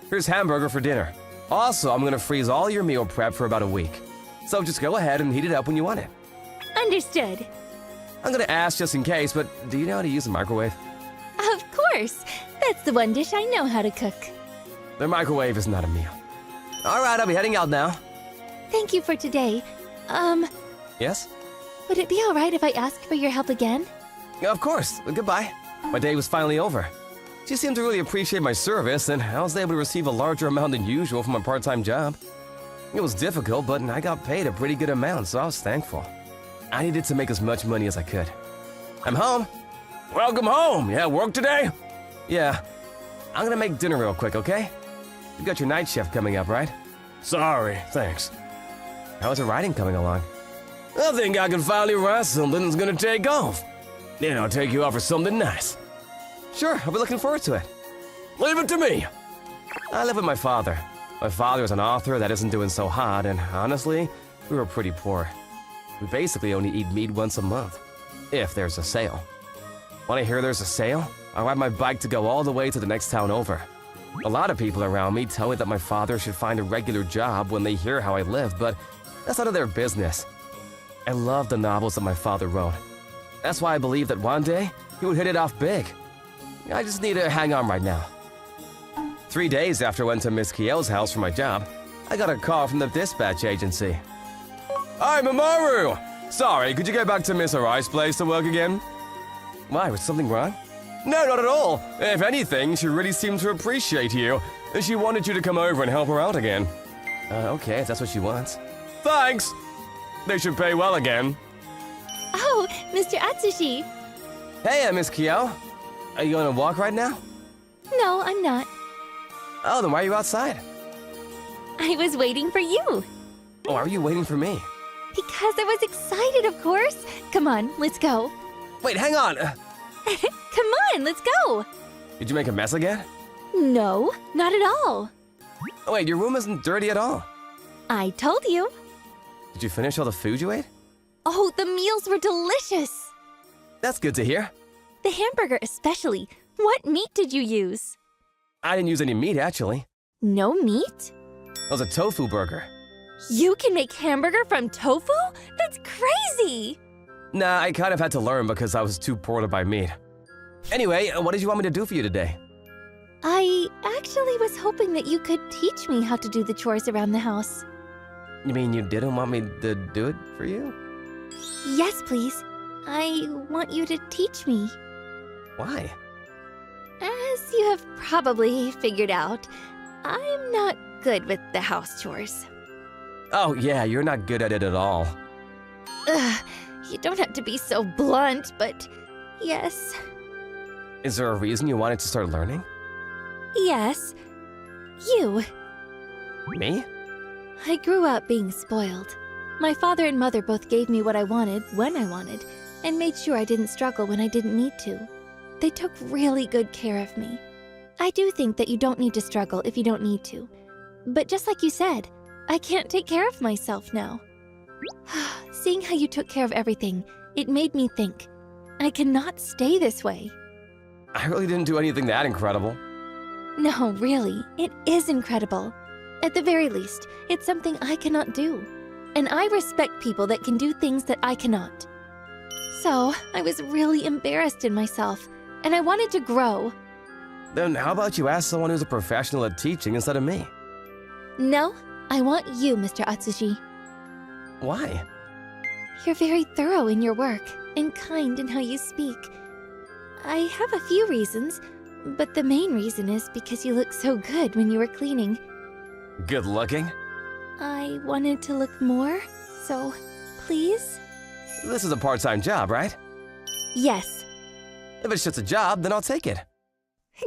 Here's hamburger for dinner. Also, I'm gonna freeze all your meal prep for about a week. So just go ahead and heat it up when you want it. Understood. I'm gonna ask just in case, but do you know how to use a microwave? Of course. That's the one dish I know how to cook. The microwave is not a meal. Alright, I'll be heading out now. Thank you for today. Yes? Would it be alright if I asked for your help again? Of course. Goodbye. My day was finally over. She seemed to really appreciate my service, and I was able to receive a larger amount than usual for my part-time job. It was difficult, but I got paid a pretty good amount, so I was thankful. I needed to make as much money as I could. I'm home. Welcome home. Yeah, work today? Yeah. I'm gonna make dinner real quick, okay? You got your night shift coming up, right? Sorry, thanks. How's the writing coming along? I think I can finally write something that's gonna take off. Then I'll take you out for something nice. Sure, I'll be looking forward to it. Leave it to me. I live with my father. My father is an author that isn't doing so hot, and honestly, we were pretty poor. We basically only eat meat once a month, if there's a sale. When I hear there's a sale, I ride my bike to go all the way to the next town over. A lot of people around me tell me that my father should find a regular job when they hear how I live, but that's none of their business. I love the novels that my father wrote. That's why I believe that one day he would hit it off big. I just need to hang on right now. 3 days after I went to Miss Kiel's house for my job, I got a call from the dispatch agency. Hi, Mamoru! Sorry, could you get back to Miss Arai's place to work again? Why, was something wrong? No, not at all. If anything, she really seemed to appreciate you. She wanted you to come over and help her out again. Okay, if that's what she wants. Thanks! They should pay well again. Oh, Mr. Atsushi. Hey, Miss Kiel. Are you going to walk right now? No, I'm not. Oh, then why are you outside? I was waiting for you. Oh, why are you waiting for me? Because I was excited, of course. Come on, let's go. Wait, hang on. Come on, let's go. Did you make a mess again? No, not at all. Oh, wait, your room isn't dirty at all. I told you. Did you finish all the food you ate? Oh, the meals were delicious. That's good to hear. The hamburger especially. What meat did you use? I didn't use any meat, actually. No meat? It was a tofu burger. You can make hamburger from tofu? That's crazy! Nah, I kind of had to learn because I was too poor to buy meat. Anyway, what did you want me to do for you today? I actually was hoping that you could teach me how to do the chores around the house. You mean you didn't want me to do it for you? Yes, please. I want you to teach me. Why? As you have probably figured out, I'm not good with the house chores. Oh, yeah, you're not good at it at all. Ugh, you don't have to be so blunt, but yes. Is there a reason you wanted to start learning? Yes. You. Me? I grew up being spoiled. My father and mother both gave me what I wanted when I wanted, and made sure I didn't struggle when I didn't need to. They took really good care of me. I do think that you don't need to struggle if you don't need to. But just like you said, I can't take care of myself now. Seeing how you took care of everything, it made me think, I cannot stay this way. I really didn't do anything that incredible. No, really, it is incredible. At the very least, it's something I cannot do. And I respect people that can do things that I cannot. So, I was really embarrassed in myself, and I wanted to grow. Then how about you ask someone who's a professional at teaching instead of me? No, I want you, Mr. Atsushi. Why? You're very thorough in your work, and kind in how you speak. I have a few reasons, but the main reason is because you look so good when you were cleaning. Good looking? I wanted to look more, so please? This is a part-time job, right? Yes. If it's just a job, then I'll take it.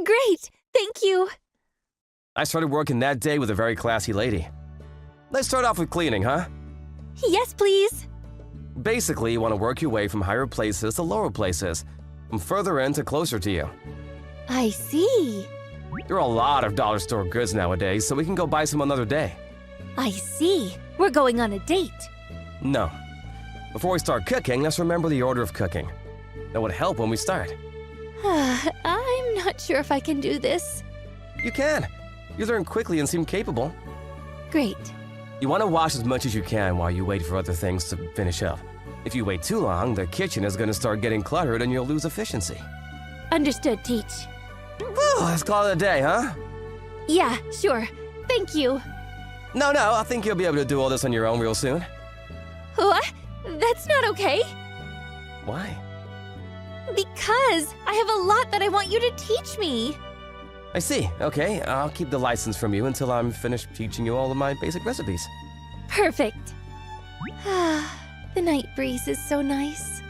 Great! Thank you! I started working that day with a very classy lady. Let's start off with cleaning, huh? Yes, please! Basically, you want to work your way from higher places to lower places, from further in to closer to you. I see. There are a lot of dollar store goods nowadays, so we can go buy some another day. I see. We're going on a date. No. Before we start cooking, let's remember the order of cooking. That would help when we start. I'm not sure if I can do this. You can. You learn quickly and seem capable. Great. You want to wash as much as you can while you wait for other things to finish up. If you wait too long, the kitchen is going to start getting cluttered and you'll lose efficiency. Understood, Teach. Whew, let's call it a day, huh? Yeah, sure. Thank you. No, I think you'll be able to do all this on your own real soon. What? That's not okay. Why? Because I have a lot that I want you to teach me. I see. Okay, I'll keep the license from you until I'm finished teaching you all of my basic recipes. Perfect. The night breeze is so nice.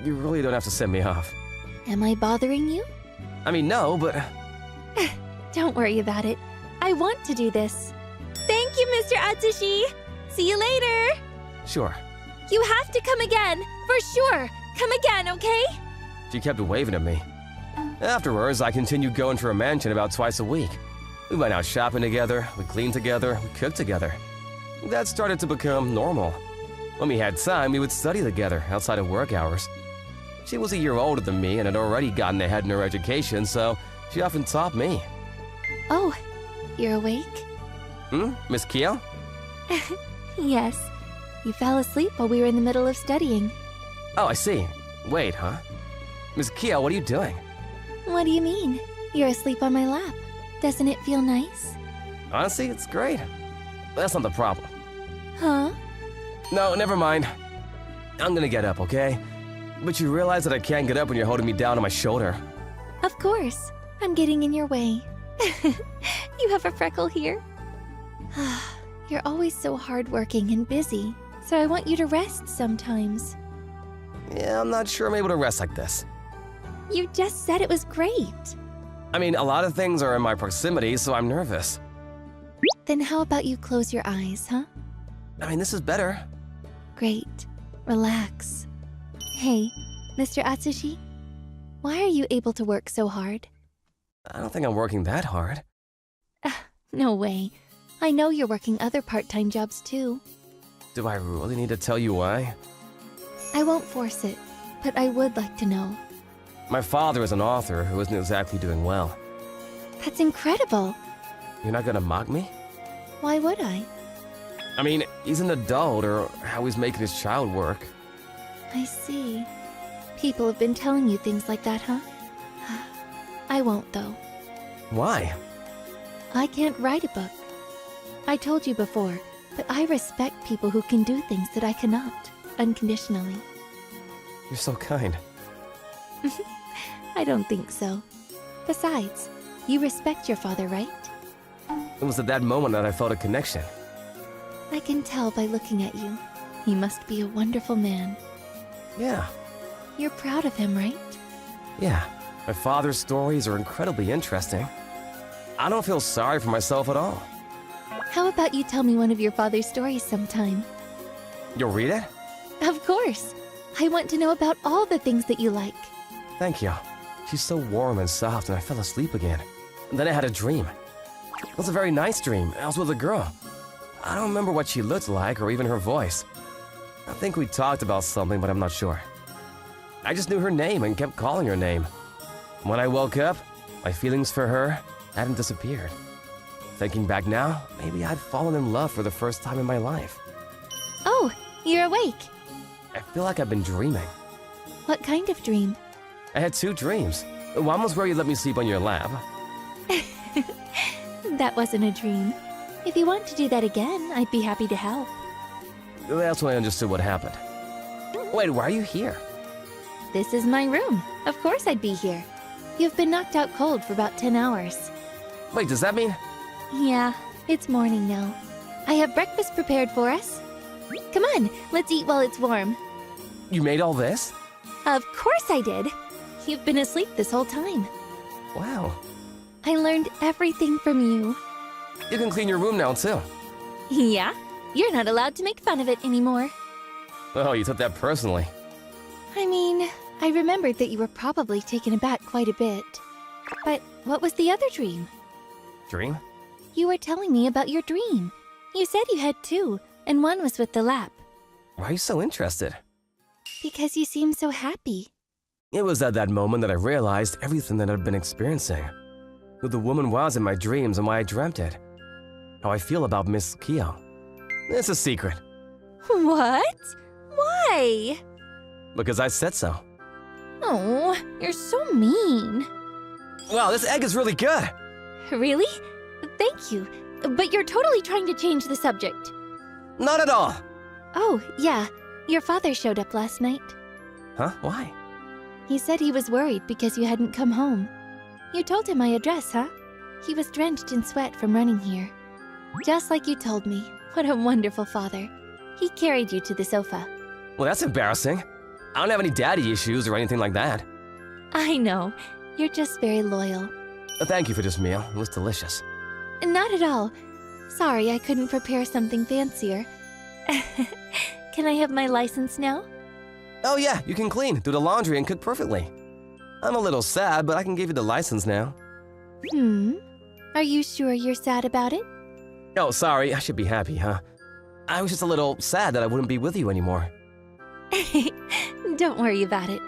You really don't have to send me off. Am I bothering you? I mean, no, but... Don't worry about it. I want to do this. Thank you, Mr. Atsushi. See you later. Sure. You have to come again, for sure. Come again, okay? She kept waving at me. Afterwards, I continued going to her mansion about twice a week. We went out shopping together, we cleaned together, we cooked together. That started to become normal. When we had time, we would study together outside of work hours. She was a year older than me and had already gotten ahead in her education, so she often taught me. Oh, you're awake? Miss Kyo? Yes. You fell asleep while we were in the middle of studying. Oh, I see. Wait, huh? Miss Kyo, what are you doing? What do you mean? You're asleep on my lap. Doesn't it feel nice? Honestly, it's great. That's not the problem. Huh? No, never mind. I'm gonna get up, okay? But you realize that I can't get up when you're holding me down on my shoulder. Of course. I'm getting in your way. You have a freckle here. You're always so hardworking and busy, so I want you to rest sometimes. Yeah, I'm not sure I'm able to rest like this. You just said it was great. I mean, a lot of things are in my proximity, so I'm nervous. Then how about you close your eyes, huh? I mean, this is better. Great. Relax. Hey, Mr. Atsushi, why are you able to work so hard? I don't think I'm working that hard. No way. I know you're working other part-time jobs too. Do I really need to tell you why? I won't force it, but I would like to know. My father is an author who isn't exactly doing well. That's incredible. You're not gonna mock me? Why would I? I mean, he's an adult, or how he's making his child work. I see. People have been telling you things like that, huh? I won't, though. Why? I can't write a book. I told you before, but I respect people who can do things that I cannot, unconditionally. You're so kind. I don't think so. Besides, you respect your father, right? It was at that moment that I felt a connection. I can tell by looking at you. He must be a wonderful man. Yeah, You're proud of him, right? yeah. My father's stories are incredibly interesting. I don't feel sorry for myself at all. How about you tell me one of your father's stories sometime? You'll read it? Of course. I want to know about all the things that you like. Thank you. She's so warm and soft, and I fell asleep again. And then I had a dream. It was a very nice dream. I was with a girl. I don't remember what she looked like or even her voice. I think we talked about something, but I'm not sure. I just knew her name and kept calling her name. When I woke up, my feelings for her hadn't disappeared. Thinking back now, maybe I'd fallen in love for the first time in my life. Oh, you're awake. I feel like I've been dreaming. What kind of dream? I had two dreams. One was where you let me sleep on your lap. That wasn't a dream. If you want to do that again, I'd be happy to help. That's when I understood what happened. Wait, why are you here? This is my room. Of course I'd be here. You've been knocked out cold for about 10 hours. Wait, does that mean? Yeah, it's morning now. I have breakfast prepared for us. Come on, let's eat while it's warm. You made all this? Of course I did. You've been asleep this whole time. Wow. I learned everything from you. You can clean your room now, too. Yeah? You're not allowed to make fun of it anymore. Oh, you took that personally. I mean, I remembered that you were probably taken aback quite a bit. But what was the other dream? Dream? You were telling me about your dream. You said you had two, and one was with the lap. Why are you so interested? Because you seem so happy. It was at that moment that I realized everything that I'd been experiencing. Who the woman was in my dreams and why I dreamt it. How I feel about Miss Kyo. It's a secret, What? Why? because I said so. Oh, you're so mean. Wow, this egg is really good! Really? Thank you. But you're totally trying to change the subject. Not at all! Oh, yeah. Your father showed up last night. Huh? Why? He said he was worried because you hadn't come home. You told him my address, huh? He was drenched in sweat from running here. Just like you told me. What a wonderful father. He carried you to the sofa. Well, that's embarrassing. I don't have any daddy issues or anything like that. I know. You're just very loyal. Thank you for this meal. It was delicious. Not at all. Sorry I couldn't prepare something fancier. Can I have my license now? Oh yeah, you can clean, do the laundry, and cook perfectly. I'm a little sad, but I can give you the license now. Are you sure you're sad about it? Oh, sorry, I should be happy, huh? I was just a little sad that I wouldn't be with you anymore. Don't worry about it.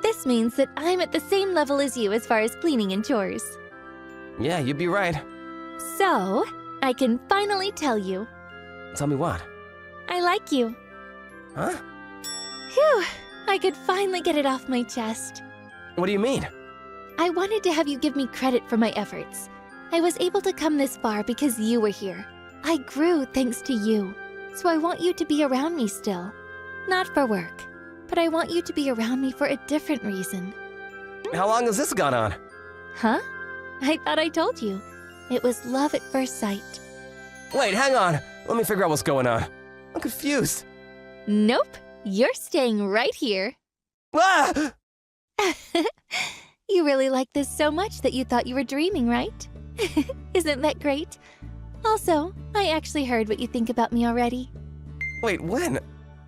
This means that I'm at the same level as you as far as cleaning and chores. Yeah, you'd be right. So, I can finally tell you. Tell me what? I like you. Huh? Phew, I could finally get it off my chest. What do you mean? I wanted to have you give me credit for my efforts. I was able to come this far because you were here. I grew thanks to you. So I want you to be around me still. Not for work, but I want you to be around me for a different reason. How long has this gone on? Huh? I thought I told you. It was love at first sight. Wait, hang on. Let me figure out what's going on. I'm confused. Nope, you're staying right here. Ah! You really like this so much that you thought you were dreaming, right? Isn't that great? Also, I actually heard what you think about me already. Wait, when?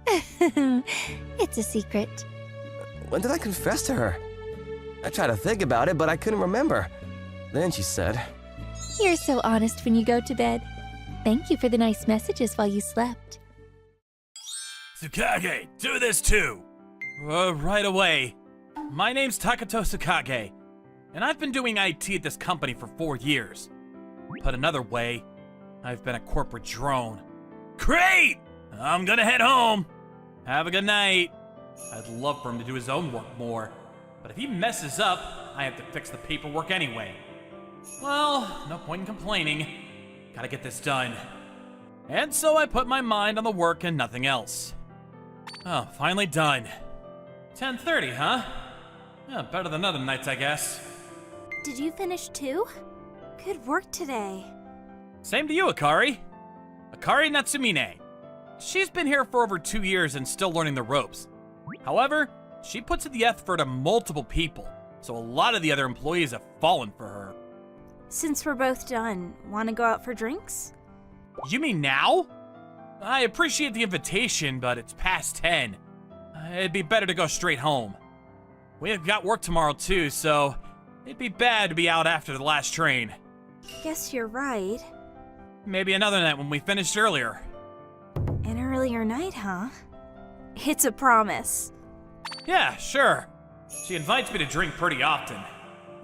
It's a secret. When did I confess to her? I tried to think about it, but I couldn't remember. Then she said, You're so honest when you go to bed. Thank you for the nice messages while you slept. Tsukage, do this too! Right away. My name's Takato Tsukage, and I've been doing IT at this company for 4 years. Put another way, I've been a corporate drone. Great! I'm gonna head home. Have a good night. I'd love for him to do his own work more, but if he messes up, I have to fix the paperwork anyway. Well, no point in complaining. Gotta get this done. And so I put my mind on the work and nothing else. Oh, finally done. 10:30, huh? Yeah, better than other nights, I guess. Did you finish too? Good work today. Same to you, Akari. Akari Natsumine. She's been here for over 2 years and still learning the ropes. However, she puts in the effort of multiple people, so a lot of the other employees have fallen for her. Since we're both done, want to go out for drinks? You mean now? I appreciate the invitation, but it's past 10. It'd be better to go straight home. We've got work tomorrow too, so it'd be bad to be out after the last train. Guess you're right. Maybe another night when we finished earlier. An earlier night, huh? It's a promise. Yeah, sure. She invites me to drink pretty often.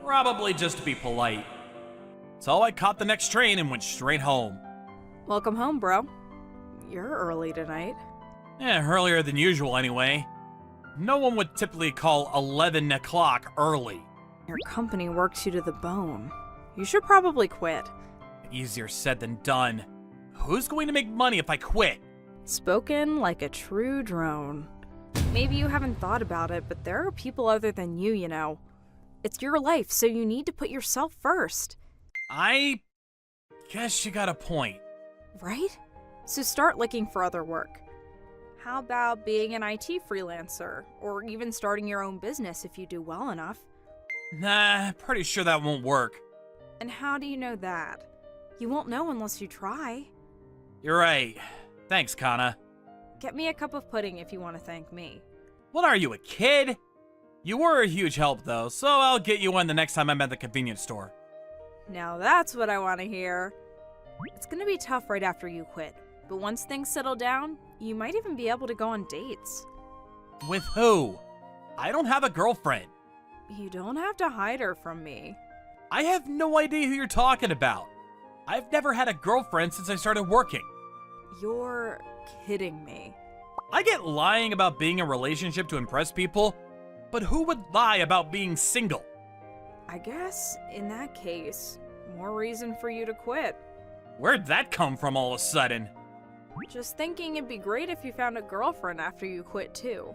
Probably just to be polite. So I caught the next train and went straight home. Welcome home, bro. You're early tonight. Yeah, earlier than usual anyway. No one would typically call 11 o'clock early. Your company works you to the bone. You should probably quit. Easier said than done. Who's going to make money if I quit? Spoken like a true drone. Maybe you haven't thought about it, but there are people other than you, you know. It's your life, so you need to put yourself first. I guess you got a point. Right? So start looking for other work. How about being an IT freelancer, or even starting your own business if you do well enough? Nah, pretty sure that won't work. And how do you know that? You won't know unless you try. You're right. Thanks, Kana. Get me a cup of pudding if you want to thank me. What are you, a kid? You were a huge help, though, so I'll get you one the next time I'm at the convenience store. Now that's what I want to hear. It's gonna be tough right after you quit, but once things settle down, you might even be able to go on dates. With who? I don't have a girlfriend. You don't have to hide her from me. I have no idea who you're talking about. I've never had a girlfriend since I started working. You're kidding me. I get lying about being in a relationship to impress people, but who would lie about being single? I guess, in that case, more reason for you to quit. Where'd that come from all of a sudden? Just thinking it'd be great if you found a girlfriend after you quit too.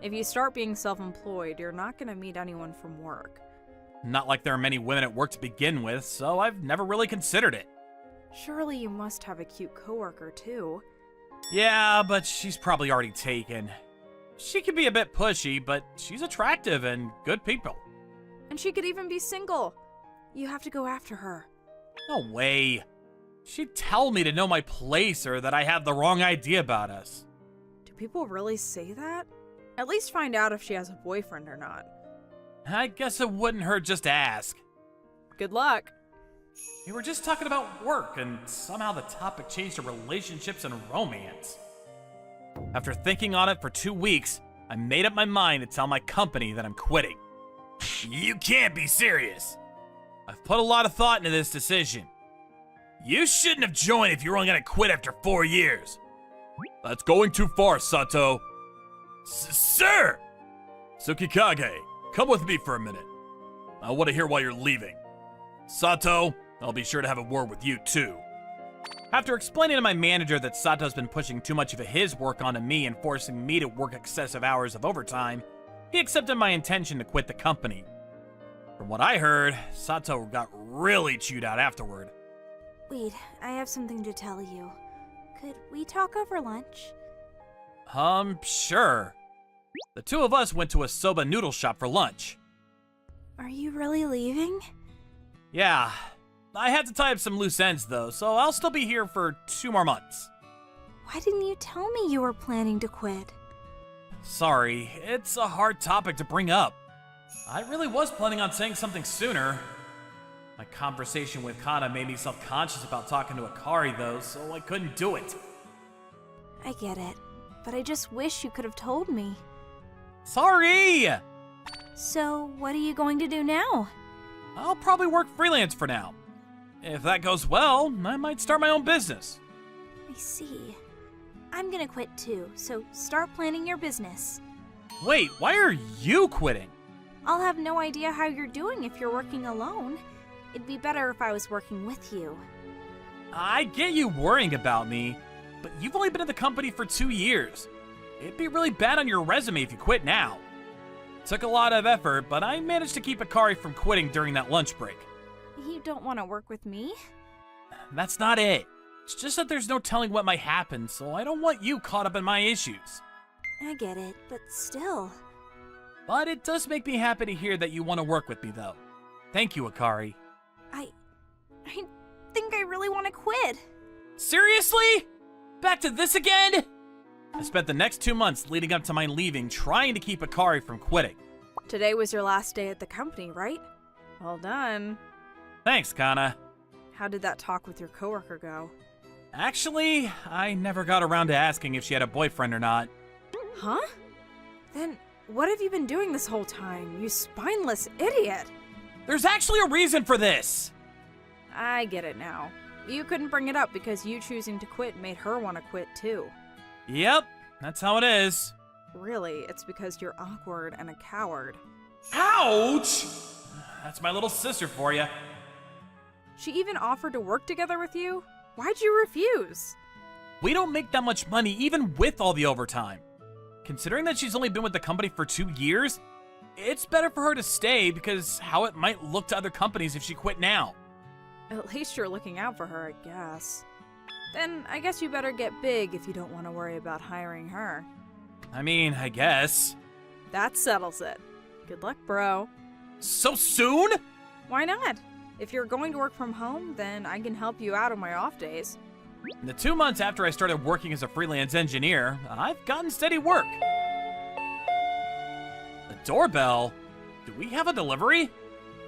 If you start being self-employed, you're not gonna meet anyone from work. Not like there are many women at work to begin with, so I've never really considered it. Surely you must have a cute coworker too. Yeah, but she's probably already taken. She can be a bit pushy, but she's attractive and good people. And she could even be single. You have to go after her. No way. She'd tell me to know my place or that I have the wrong idea about us. Do people really say that? At least find out if she has a boyfriend or not. I guess it wouldn't hurt just to ask. Good luck. We were just talking about work, and somehow the topic changed to relationships and romance. After thinking on it for 2 weeks, I made up my mind to tell my company that I'm quitting. You can't be serious. I've put a lot of thought into this decision. You shouldn't have joined if you were only gonna quit after 4 years. That's going too far, Sato. Sir! Tsukikage, come with me for a minute. I want to hear why you're leaving. Sato, I'll be sure to have a word with you too. After explaining to my manager that Sato's been pushing too much of his work onto me and forcing me to work excessive hours of overtime, he accepted my intention to quit the company. From what I heard, Sato got really chewed out afterward. Wait, I have something to tell you. Could we talk over lunch? Sure. The two of us went to a soba noodle shop for lunch. Are you really leaving? Yeah. I had to tie up some loose ends though, so I'll still be here for 2 more months. Why didn't you tell me you were planning to quit? Sorry, it's a hard topic to bring up. I really was planning on saying something sooner. My conversation with Kana made me self-conscious about talking to Akari though, so I couldn't do it. I get it, but I just wish you could have told me. Sorry! So, what are you going to do now? I'll probably work freelance for now. If that goes well, I might start my own business. I see. I'm gonna quit too, so start planning your business. Wait, why are you quitting? I'll have no idea how you're doing if you're working alone. It'd be better if I was working with you. I get you worrying about me, but you've only been at the company for 2 years. It'd be really bad on your resume if you quit now. It took a lot of effort, but I managed to keep Akari from quitting during that lunch break. You don't want to work with me? That's not it. It's just that there's no telling what might happen, so I don't want you caught up in my issues. I get it, but still. But it does make me happy to hear that you want to work with me, though. Thank you, Akari. I think I really want to quit. Seriously? Back to this again? I spent the next 2 months leading up to my leaving trying to keep Akari from quitting. Today was your last day at the company, right? Well done. Thanks, Kana. How did that talk with your coworker go? Actually, I never got around to asking if she had a boyfriend or not. Huh? Then what have you been doing this whole time, you spineless idiot? There's actually a reason for this! I get it now. You couldn't bring it up because you choosing to quit made her want to quit too. Yep, that's how it is. Really, it's because you're awkward and a coward. Ouch! That's my little sister for you. She even offered to work together with you? Why'd you refuse? We don't make that much money even with all the overtime. Considering that she's only been with the company for 2 years, it's better for her to stay because how it might look to other companies if she quit now. At least you're looking out for her, I guess. Then I guess you better get big if you don't want to worry about hiring her. I mean, I guess. That settles it. Good luck, bro. So soon? Why not? If you're going to work from home, then I can help you out on my off days. In the 2 months after I started working as a freelance engineer, I've gotten steady work. The doorbell? Do we have a delivery?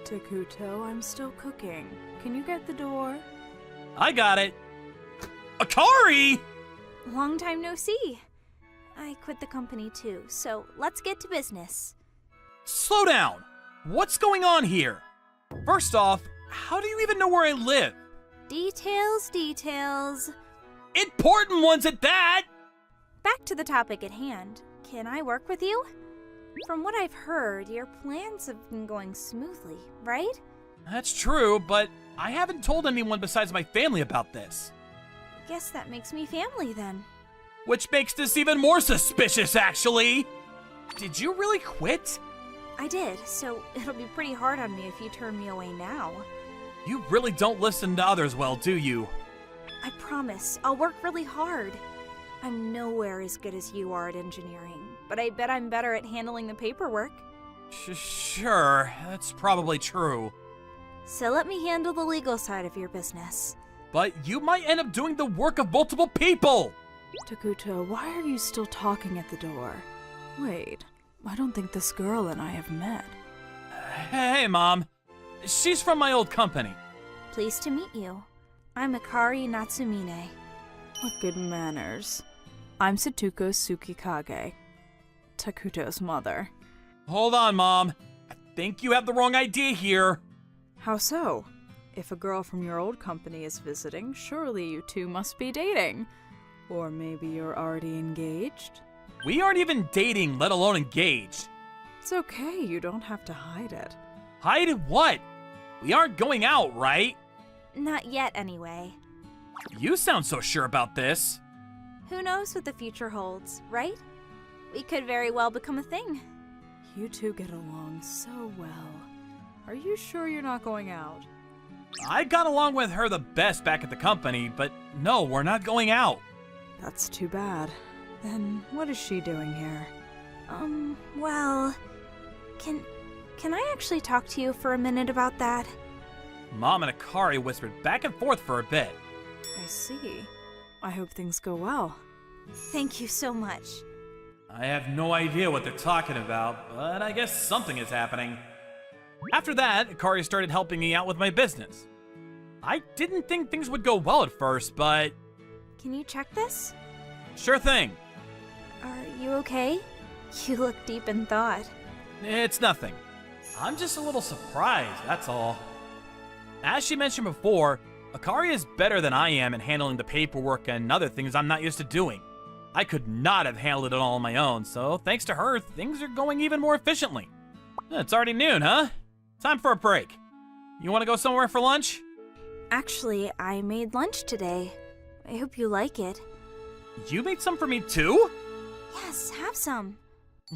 Takuto, I'm still cooking. Can you get the door? I got it. Akari! Long time no see. I quit the company too, so let's get to business. Slow down! What's going on here? First off, how do you even know where I live? Details. Important ones at that! Back to the topic at hand. Can I work with you? From what I've heard, your plans have been going smoothly, right? That's true, but I haven't told anyone besides my family about this. Guess that makes me family then. Which makes this even more suspicious, actually! Did you really quit? I did, so it'll be pretty hard on me if you turn me away now. You really don't listen to others well, do you? I promise, I'll work really hard. I'm nowhere as good as you are at engineering, but I bet I'm better at handling the paperwork. Sure, that's probably true. So let me handle the legal side of your business. But you might end up doing the work of multiple people! Takuto, why are you still talking at the door? Wait, I don't think this girl and I have met. Hey, Mom. She's from my old company. Pleased to meet you. I'm Akari Natsumine. What good manners. I'm Satsuko Tsukikage, Takuto's mother. Hold on, Mom. I think you have the wrong idea here. How so? If a girl from your old company is visiting, surely you two must be dating. Or maybe you're already engaged? We aren't even dating, let alone engaged. It's okay, you don't have to hide it. Hide what? We aren't going out, right? Not yet, anyway. You sound so sure about this. Who knows what the future holds, right? We could very well become a thing. You two get along so well. Are you sure you're not going out? I got along with her the best back at the company, but no, we're not going out. That's too bad. Then what is she doing here? Well, can I actually talk to you for a minute about that? Mom and Akari whispered back and forth for a bit. I see. I hope things go well. Thank you so much. I have no idea what they're talking about, but I guess something is happening. After that, Akari started helping me out with my business. I didn't think things would go well at first, but Can you check this? sure thing. Are you okay? You look deep in thought. It's nothing. I'm just a little surprised, that's all. As she mentioned before, Akari is better than I am in handling the paperwork and other things I'm not used to doing. I could not have handled it all on my own, so thanks to her, things are going even more efficiently. It's already noon, huh? Time for a break. You want to go somewhere for lunch? Actually, I made lunch today. I hope you like it. You made some for me too? Yes, have some.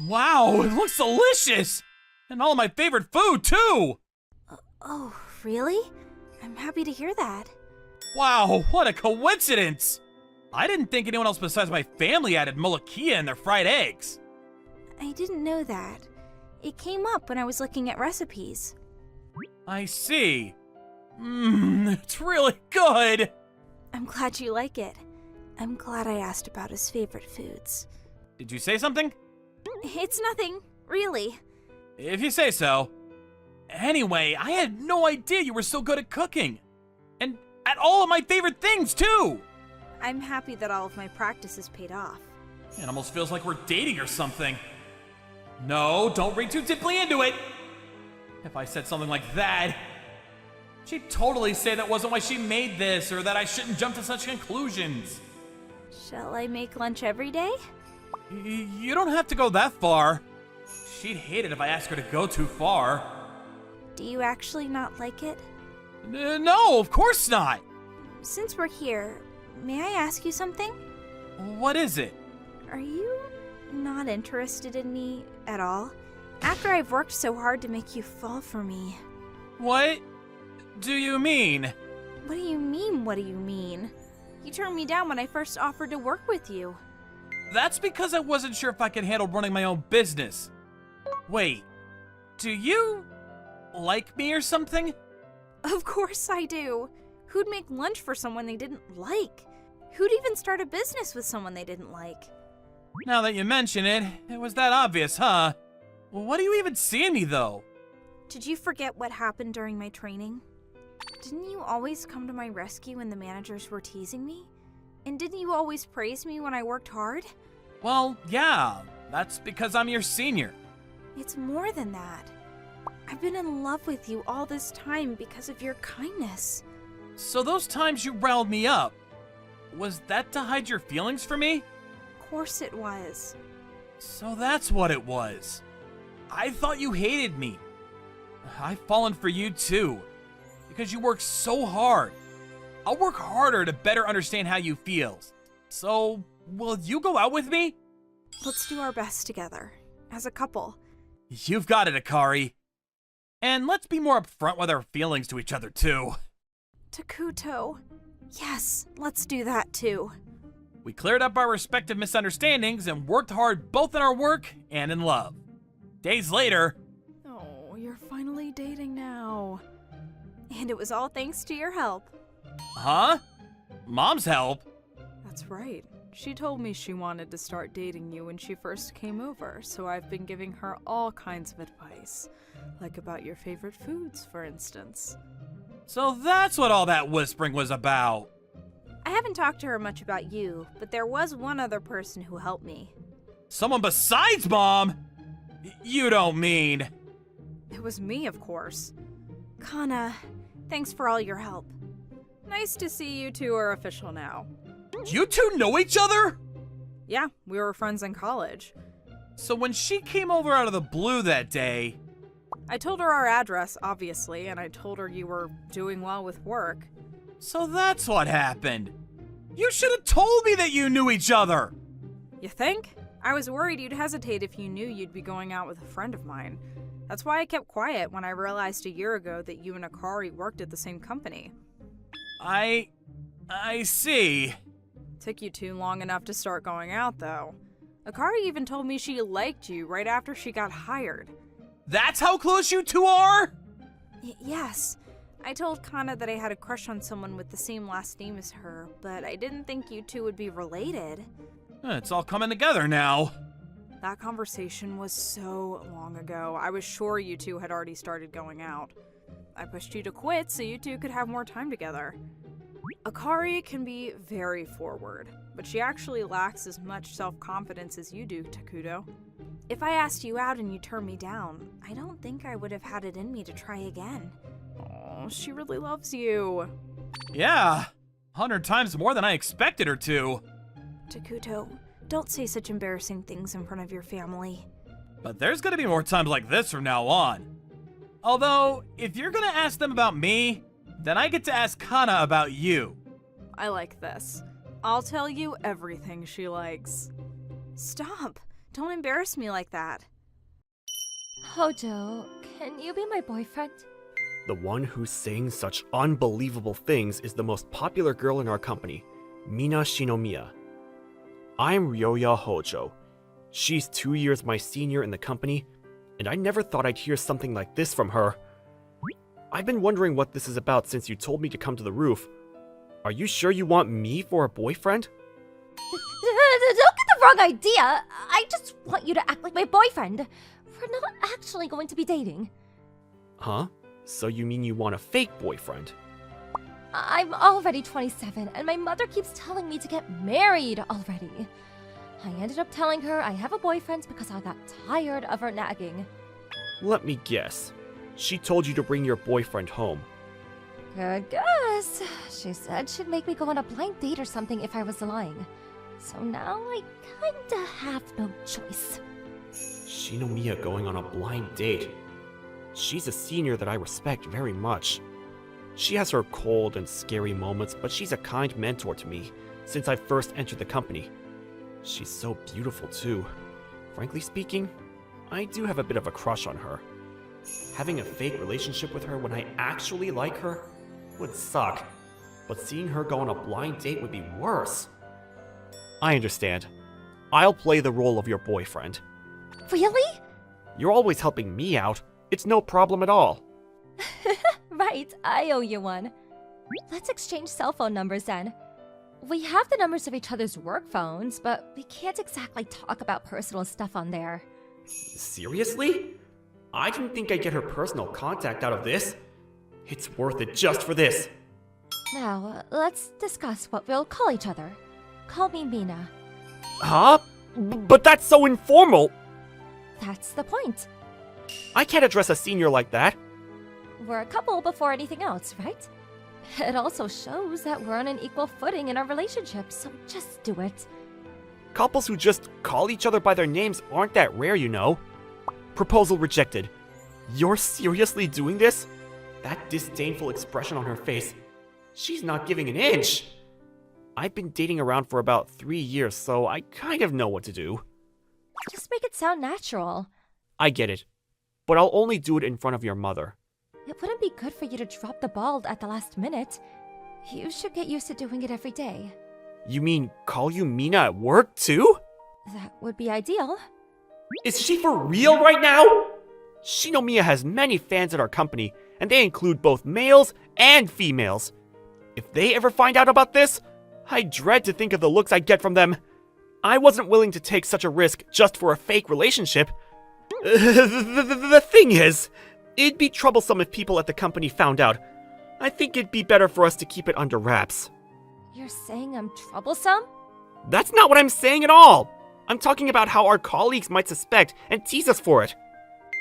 Wow, it looks delicious! And all of my favorite food too! Oh, really? I'm happy to hear that. Wow, what a coincidence! I didn't think anyone else besides my family added molokia in their fried eggs. I didn't know that. It came up when I was looking at recipes. I see. It's really good! I'm glad you like it. I'm glad I asked about his favorite foods. Did you say something? It's nothing, really. If you say so. Anyway, I had no idea you were so good at cooking. And at all of my favorite things, too! I'm happy that all of my practice has paid off. It almost feels like we're dating or something. No, don't read too deeply into it. If I said something like that, she'd totally say that wasn't why she made this, or that I shouldn't jump to such conclusions. Shall I make lunch every day? You don't have to go that far. She'd hate it if I asked her to go too far. Do you actually not like it? No, of course not. Since we're here, may I ask you something? What is it? Are you not interested in me at all? After I've worked so hard to make you fall for me. What do you mean? What do you mean, what do you mean? You turned me down when I first offered to work with you. That's because I wasn't sure if I could handle running my own business. Wait, do you like me or something? Of course I do. Who'd make lunch for someone they didn't like? Who'd even start a business with someone they didn't like? Now that you mention it, it was that obvious, huh? Well, what do you even see in me, though? Did you forget what happened during my training? Didn't you always come to my rescue when the managers were teasing me? And didn't you always praise me when I worked hard? Well, yeah, that's because I'm your senior. It's more than that. I've been in love with you all this time because of your kindness. So those times you riled me up, was that to hide your feelings for me? Of course it was. So that's what it was. I thought you hated me. I've fallen for you too, because you work so hard. I'll work harder to better understand how you feel. So, will you go out with me? Let's do our best together, as a couple. You've got it, Akari. And let's be more upfront with our feelings to each other too. Takuto. Yes, let's do that too. We cleared up our respective misunderstandings and worked hard both in our work and in love. Days later... Oh, you're finally dating now. And it was all thanks to your help. Huh? Mom's help? That's right. She told me she wanted to start dating you when she first came over, so I've been giving her all kinds of advice. Like about your favorite foods, for instance. So that's what all that whispering was about. I haven't talked to her much about you, but there was one other person who helped me. Someone besides Mom? You don't mean... It was me, of course. Kana, thanks for all your help. Nice to see you two are official now. You two know each other? Yeah, we were friends in college. So when she came over out of the blue that day... I told her our address, obviously, and I told her you were doing well with work. So that's what happened. You should have told me that you knew each other. You think? I was worried you'd hesitate if you knew you'd be going out with a friend of mine. That's why I kept quiet when I realized a year ago that you and Akari worked at the same company. I see. Took you too long enough to start going out, though. Akari even told me she liked you right after she got hired. That's how close you two are? Yes. I told Kana that I had a crush on someone with the same last name as her, but I didn't think you two would be related. It's all coming together now. That conversation was so long ago. I was sure you two had already started going out. I pushed you to quit so you two could have more time together. Akari can be very forward, but she actually lacks as much self-confidence as you do, Takuto. If I asked you out and you turned me down, I don't think I would have had it in me to try again. Oh, she really loves you. Yeah, 100 times more than I expected her to. Takuto, don't say such embarrassing things in front of your family. But there's gonna be more times like this from now on. Although, if you're gonna ask them about me, then I get to ask Kana about you. I like this. I'll tell you everything she likes. Stop! Don't embarrass me like that. Hojo, can you be my boyfriend? The one who's saying such unbelievable things is the most popular girl in our company, Mina Shinomiya. I'm Ryoya Hojo. She's 2 years my senior in the company, and I never thought I'd hear something like this from her. I've been wondering what this is about since you told me to come to the roof. Are you sure you want me for a boyfriend? Don't get the wrong idea. I just want you to act like my boyfriend. We're not actually going to be dating. Huh? So you mean you want a fake boyfriend? I'm already 27, and my mother keeps telling me to get married already. I ended up telling her I have a boyfriend because I got tired of her nagging. Let me guess. She told you to bring your boyfriend home. Good guess. She said she'd make me go on a blind date or something if I was lying. So now I kinda have no choice. Shinomiya going on a blind date. She's a senior that I respect very much. She has her cold and scary moments, but she's a kind mentor to me since I first entered the company. She's so beautiful too. Frankly speaking, I do have a bit of a crush on her. Having a fake relationship with her when I actually like her would suck, but seeing her go on a blind date would be worse. I understand. I'll play the role of your boyfriend. Really? You're always helping me out. It's no problem at all. Right, I owe you one. Let's exchange cell phone numbers then. We have the numbers of each other's work phones, but we can't exactly talk about personal stuff on there. Seriously? I didn't think I'd get her personal contact out of this. It's worth it just for this. Now, let's discuss what we'll call each other. Call me Mina. Huh? But that's so informal. That's the point. I can't address a senior like that. We're a couple before anything else, right? It also shows that we're on an equal footing in our relationship, so just do it. Couples who just call each other by their names aren't that rare, you know. Proposal rejected. You're seriously doing this? That disdainful expression on her face. She's not giving an inch. I've been dating around for about 3 years, so I kind of know what to do. Just make it sound natural. I get it. But I'll only do it in front of your mother. It wouldn't be good for you to drop the ball at the last minute. You should get used to doing it every day. You mean call you Mina at work, too? That would be ideal. Is she for real right now? Shinomiya has many fans at our company, and they include both males and females. If they ever find out about this, I dread to think of the looks I'd get from them. I wasn't willing to take such a risk just for a fake relationship. The thing is, it'd be troublesome if people at the company found out. I think it'd be better for us to keep it under wraps. You're saying I'm troublesome? That's not what I'm saying at all! I'm talking about how our colleagues might suspect and tease us for it.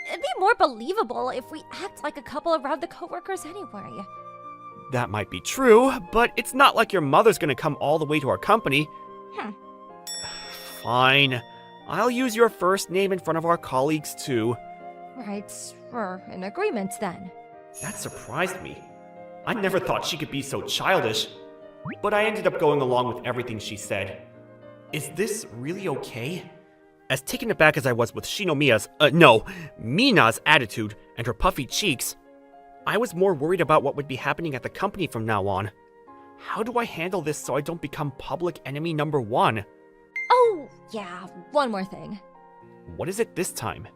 It'd be more believable if we act like a couple around the coworkers anyway. That might be true, but it's not like your mother's gonna come all the way to our company. Fine. I'll use your first name in front of our colleagues too. Right, we're in agreement then. That surprised me. I never thought she could be so childish. But I ended up going along with everything she said. Is this really okay? As taken aback as I was with Mina's attitude and her puffy cheeks, I was more worried about what would be happening at the company from now on. How do I handle this so I don't become public enemy number 1? Oh, yeah, one more thing. What is it this time?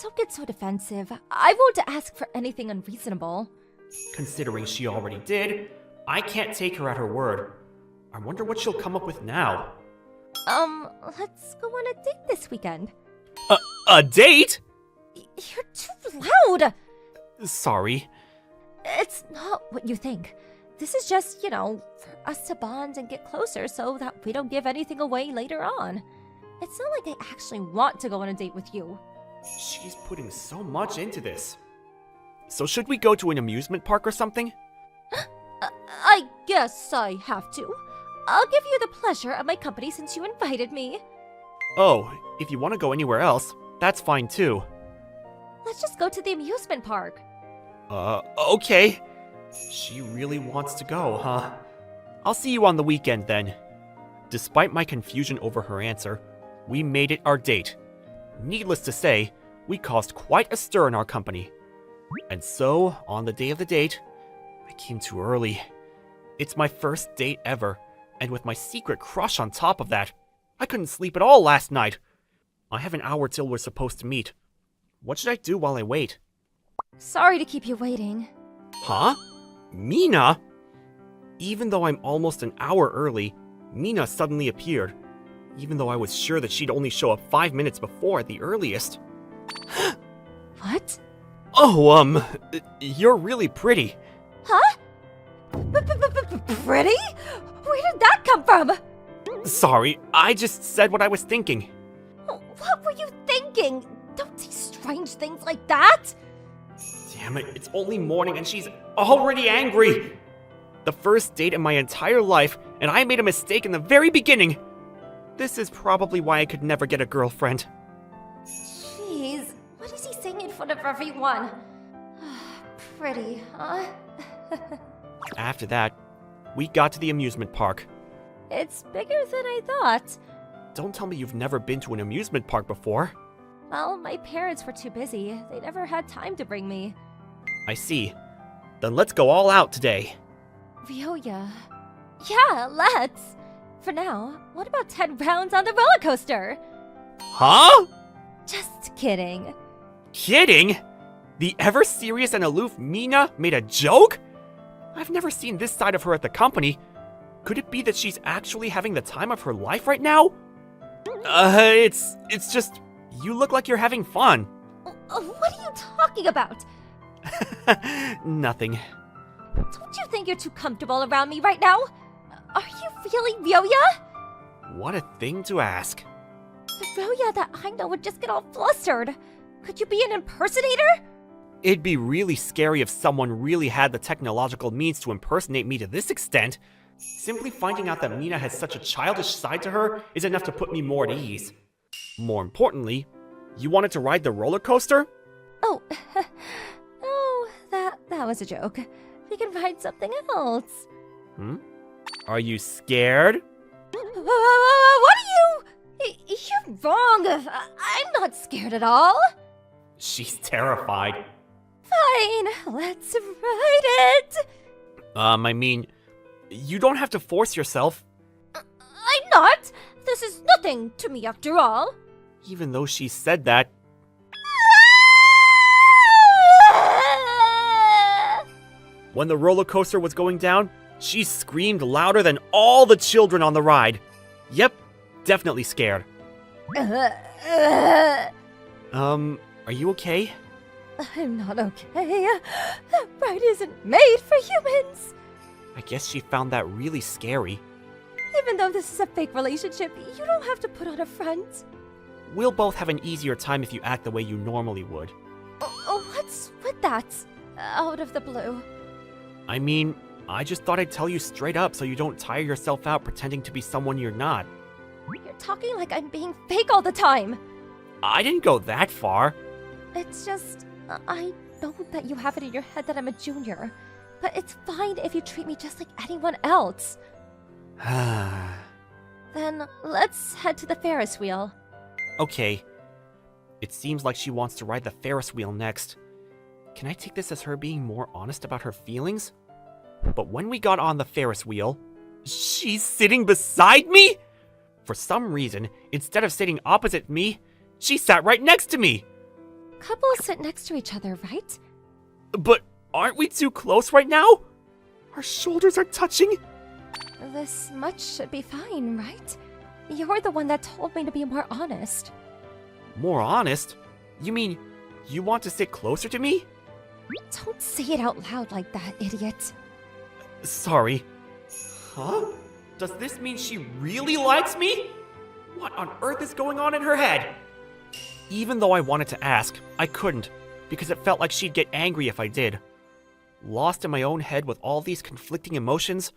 Don't get so defensive. I won't ask for anything unreasonable. Considering she already did, I can't take her at her word. I wonder what she'll come up with now. Let's go on a date this weekend. A date? You're too loud! Sorry. It's not what you think. This is just, for us to bond and get closer so that we don't give anything away later on. It's not like I actually want to go on a date with you. She's putting so much into this. So should we go to an amusement park or something? I guess I have to. I'll give you the pleasure of my company since you invited me. Oh, if you want to go anywhere else, that's fine too. Let's just go to the amusement park. Okay. She really wants to go, huh? I'll see you on the weekend then. Despite my confusion over her answer, we made it our date. Needless to say, we caused quite a stir in our company. And so, on the day of the date, I came too early. It's my first date ever, and with my secret crush on top of that, I couldn't sleep at all last night. I have an hour till we're supposed to meet. What should I do while I wait? Sorry to keep you waiting. Huh? Mina? Even though I'm almost an hour early, Mina suddenly appeared, even though I was sure that she'd only show up 5 minutes before at the earliest. What? Oh, you're really pretty. Huh? Pretty? Where did that come from? Sorry, I just said what I was thinking. What were you thinking? Don't say strange things like that! Damn it, it's only morning and she's already angry! The first date in my entire life, and I made a mistake in the very beginning! This is probably why I could never get a girlfriend. Jeez, what is he saying in front of everyone? Pretty, huh? After that, we got to the amusement park. It's bigger than I thought. Don't tell me you've never been to an amusement park before. Well, my parents were too busy. They never had time to bring me. I see. Then let's go all out today. Ryoya. Yeah, let's. For now, what about 10 rounds on the roller coaster? Huh? Just kidding. Kidding? The ever serious and aloof Mina made a joke? I've never seen this side of her at the company. Could it be that she's actually having the time of her life right now? It's just, you look like you're having fun. What are you talking about? Nothing. Don't you think you're too comfortable around me right now? Are you really Ryoya? What a thing to ask. The Ryoya that I know would just get all flustered. Could you be an impersonator? It'd be really scary if someone really had the technological means to impersonate me to this extent. Simply finding out that Mina has such a childish side to her is enough to put me more at ease. More importantly, you wanted to ride the roller coaster? Oh, that was a joke. We can ride something else. Are you scared? What are you? You're wrong. I'm not scared at all. She's terrified. Fine, let's ride it. I mean, you don't have to force yourself. I'm not. This is nothing to me after all. Even though she said that. When the roller coaster was going down, she screamed louder than all the children on the ride. Yep, definitely scared. Are you okay? I'm not okay. That bride isn't made for humans. I guess she found that really scary. Even though this is a fake relationship, you don't have to put on a front. We'll both have an easier time if you act the way you normally would. What's with that? Out of the blue. I mean, I just thought I'd tell you straight up so you don't tire yourself out pretending to be someone you're not. You're talking like I'm being fake all the time. I didn't go that far. It's just, I know that you have it in your head that I'm a junior. But it's fine if you treat me just like anyone else. Then let's head to the Ferris wheel. Okay. It seems like she wants to ride the Ferris wheel next. Can I take this as her being more honest about her feelings? But when we got on the Ferris wheel, she's sitting beside me? For some reason, instead of sitting opposite me, she sat right next to me. Couples sit next to each other, right? But aren't we too close right now? Our shoulders are touching. This much should be fine, right? You're the one that told me to be more honest. More honest? You mean you want to sit closer to me? Don't say it out loud like that, idiot. Sorry. Huh? Does this mean she really likes me? What on earth is going on in her head? Even though I wanted to ask, I couldn't, because it felt like she'd get angry if I did. Lost in my own head with all these conflicting emotions,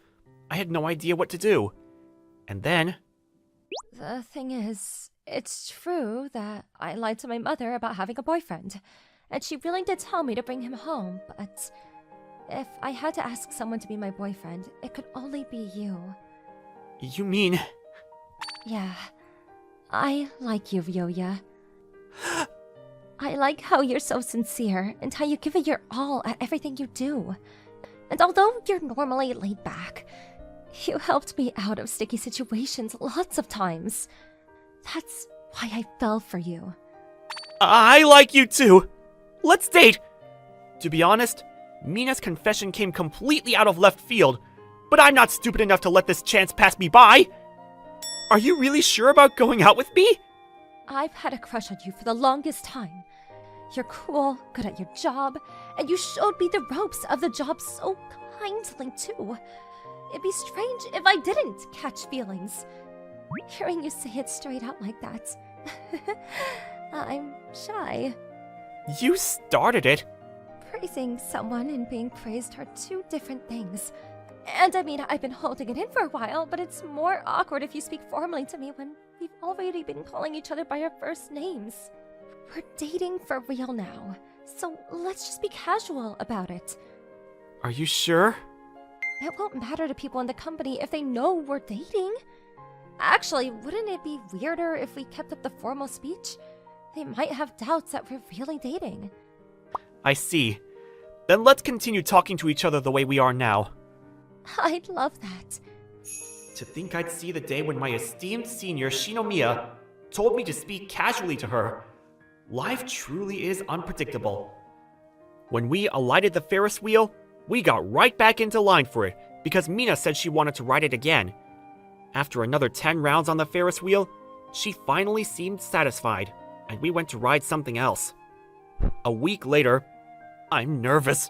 I had no idea what to do. And then... The thing is, it's true that I lied to my mother about having a boyfriend, and she really did tell me to bring him home, but if I had to ask someone to be my boyfriend, it could only be you. You mean... Yeah, I like you, Ryoya. I like how you're so sincere and how you give it your all at everything you do. And although you're normally laid back, you helped me out of sticky situations lots of times. That's why I fell for you. I like you too! Let's date! To be honest, Mina's confession came completely out of left field, but I'm not stupid enough to let this chance pass me by! Are you really sure about going out with me? I've had a crush on you for the longest time. You're cool, good at your job, and you showed me the ropes of the job so kindly too. It'd be strange if I didn't catch feelings. Hearing you say it straight out like that. I'm shy. You started it. Praising someone and being praised are two different things. And I mean, I've been holding it in for a while, but it's more awkward if you speak formally to me when we've already been calling each other by our first names. We're dating for real now, so let's just be casual about it. Are you sure? It won't matter to people in the company if they know we're dating. Actually, wouldn't it be weirder if we kept up the formal speech? They might have doubts that we're really dating. I see. Then let's continue talking to each other the way we are now. I'd love that. To think I'd see the day when my esteemed senior Shinomiya told me to speak casually to her. Life truly is unpredictable. When we alighted the Ferris wheel, we got right back into line for it because Mina said she wanted to ride it again. After another 10 rounds on the Ferris wheel, she finally seemed satisfied, and we went to ride something else. A week later, I'm nervous.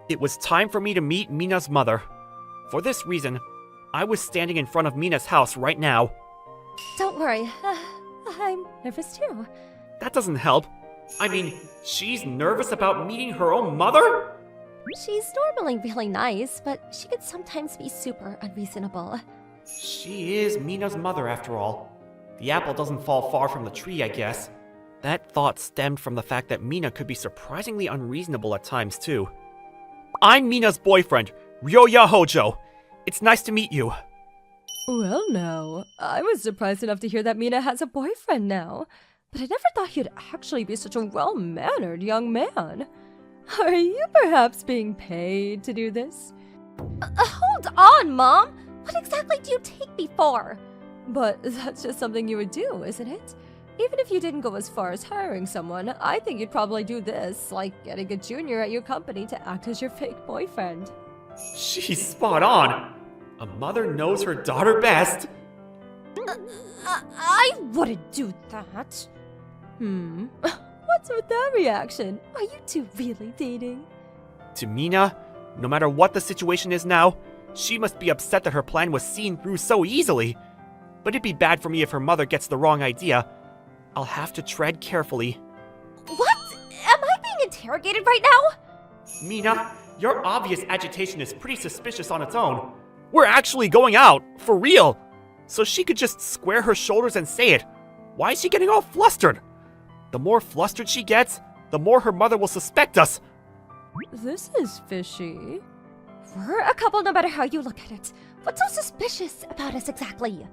It was time for me to meet Mina's mother. For this reason, I was standing in front of Mina's house right now. Don't worry, I'm nervous too. That doesn't help. I mean, she's nervous about meeting her own mother? She's normally really nice, but she could sometimes be super unreasonable. She is Mina's mother after all. The apple doesn't fall far from the tree, I guess. That thought stemmed from the fact that Mina could be surprisingly unreasonable at times too. I'm Mina's boyfriend, Ryoya Hojo. It's nice to meet you. Well now, I was surprised enough to hear that Mina has a boyfriend now. But I never thought he'd actually be such a well-mannered young man. Are you perhaps being paid to do this? Hold on, Mom! What exactly do you take me for? But that's just something you would do, isn't it? Even if you didn't go as far as hiring someone, I think you'd probably do this, like getting a junior at your company to act as your fake boyfriend. She's spot on. A mother knows her daughter best. I wouldn't do that. What What's with that reaction? Are you two really dating? To Mina, no matter what the situation is now, she must be upset that her plan was seen through so easily. But it'd be bad for me if her mother gets the wrong idea. I'll have to tread carefully. What? Am I being interrogated right now? Mina, your obvious agitation is pretty suspicious on its own. We're actually going out, for real. So she could just square her shoulders and say it. Why is she getting all flustered? The more flustered she gets, the more her mother will suspect us. This is fishy. We're a couple no matter how you look at it. What's so suspicious about us exactly?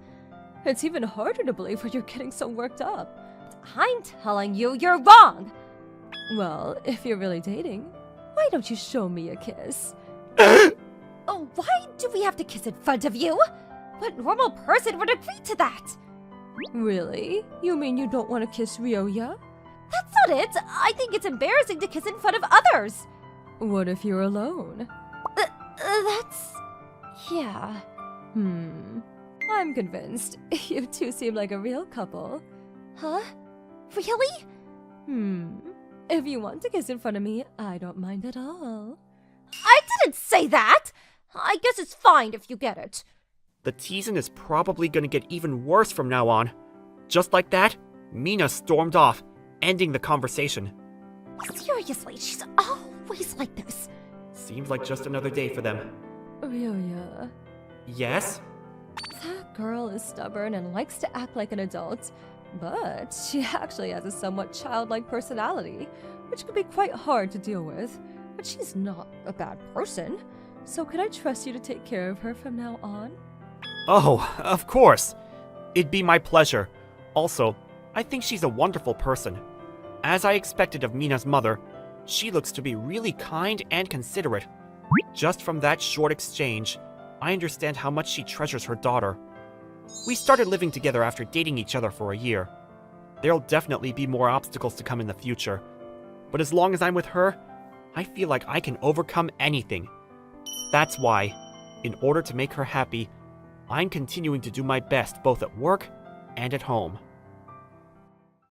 It's even harder to believe when you're getting so worked up. I'm telling you, you're wrong! Well, if you're really dating, why don't you show me a kiss? Oh, why do we have to kiss in front of you? What normal person would agree to that? Really? You mean you don't want to kiss Ryoya? That's not it! I think it's embarrassing to kiss in front of others! What if you're alone? That's... yeah. I'm convinced. You two seem like a real couple. Huh? Really? If you want to kiss in front of me, I don't mind at all. I didn't say that! I guess it's fine if you get it. The teasing is probably gonna get even worse from now on. Just like that, Mina stormed off, ending the conversation. Seriously, she's always like this. Seems like just another day for them. Ryoya, Yes? that girl is stubborn and likes to act like an adult, but she actually has a somewhat childlike personality, which can be quite hard to deal with. But she's not a bad person, so can I trust you to take care of her from now on? Oh, of course. It'd be my pleasure. Also, I think she's a wonderful person. As I expected of Mina's mother, she looks to be really kind and considerate. Just from that short exchange, I understand how much she treasures her daughter. We started living together after dating each other for a year. There'll definitely be more obstacles to come in the future. But as long as I'm with her, I feel like I can overcome anything. That's why, in order to make her happy, I'm continuing to do my best both at work and at home.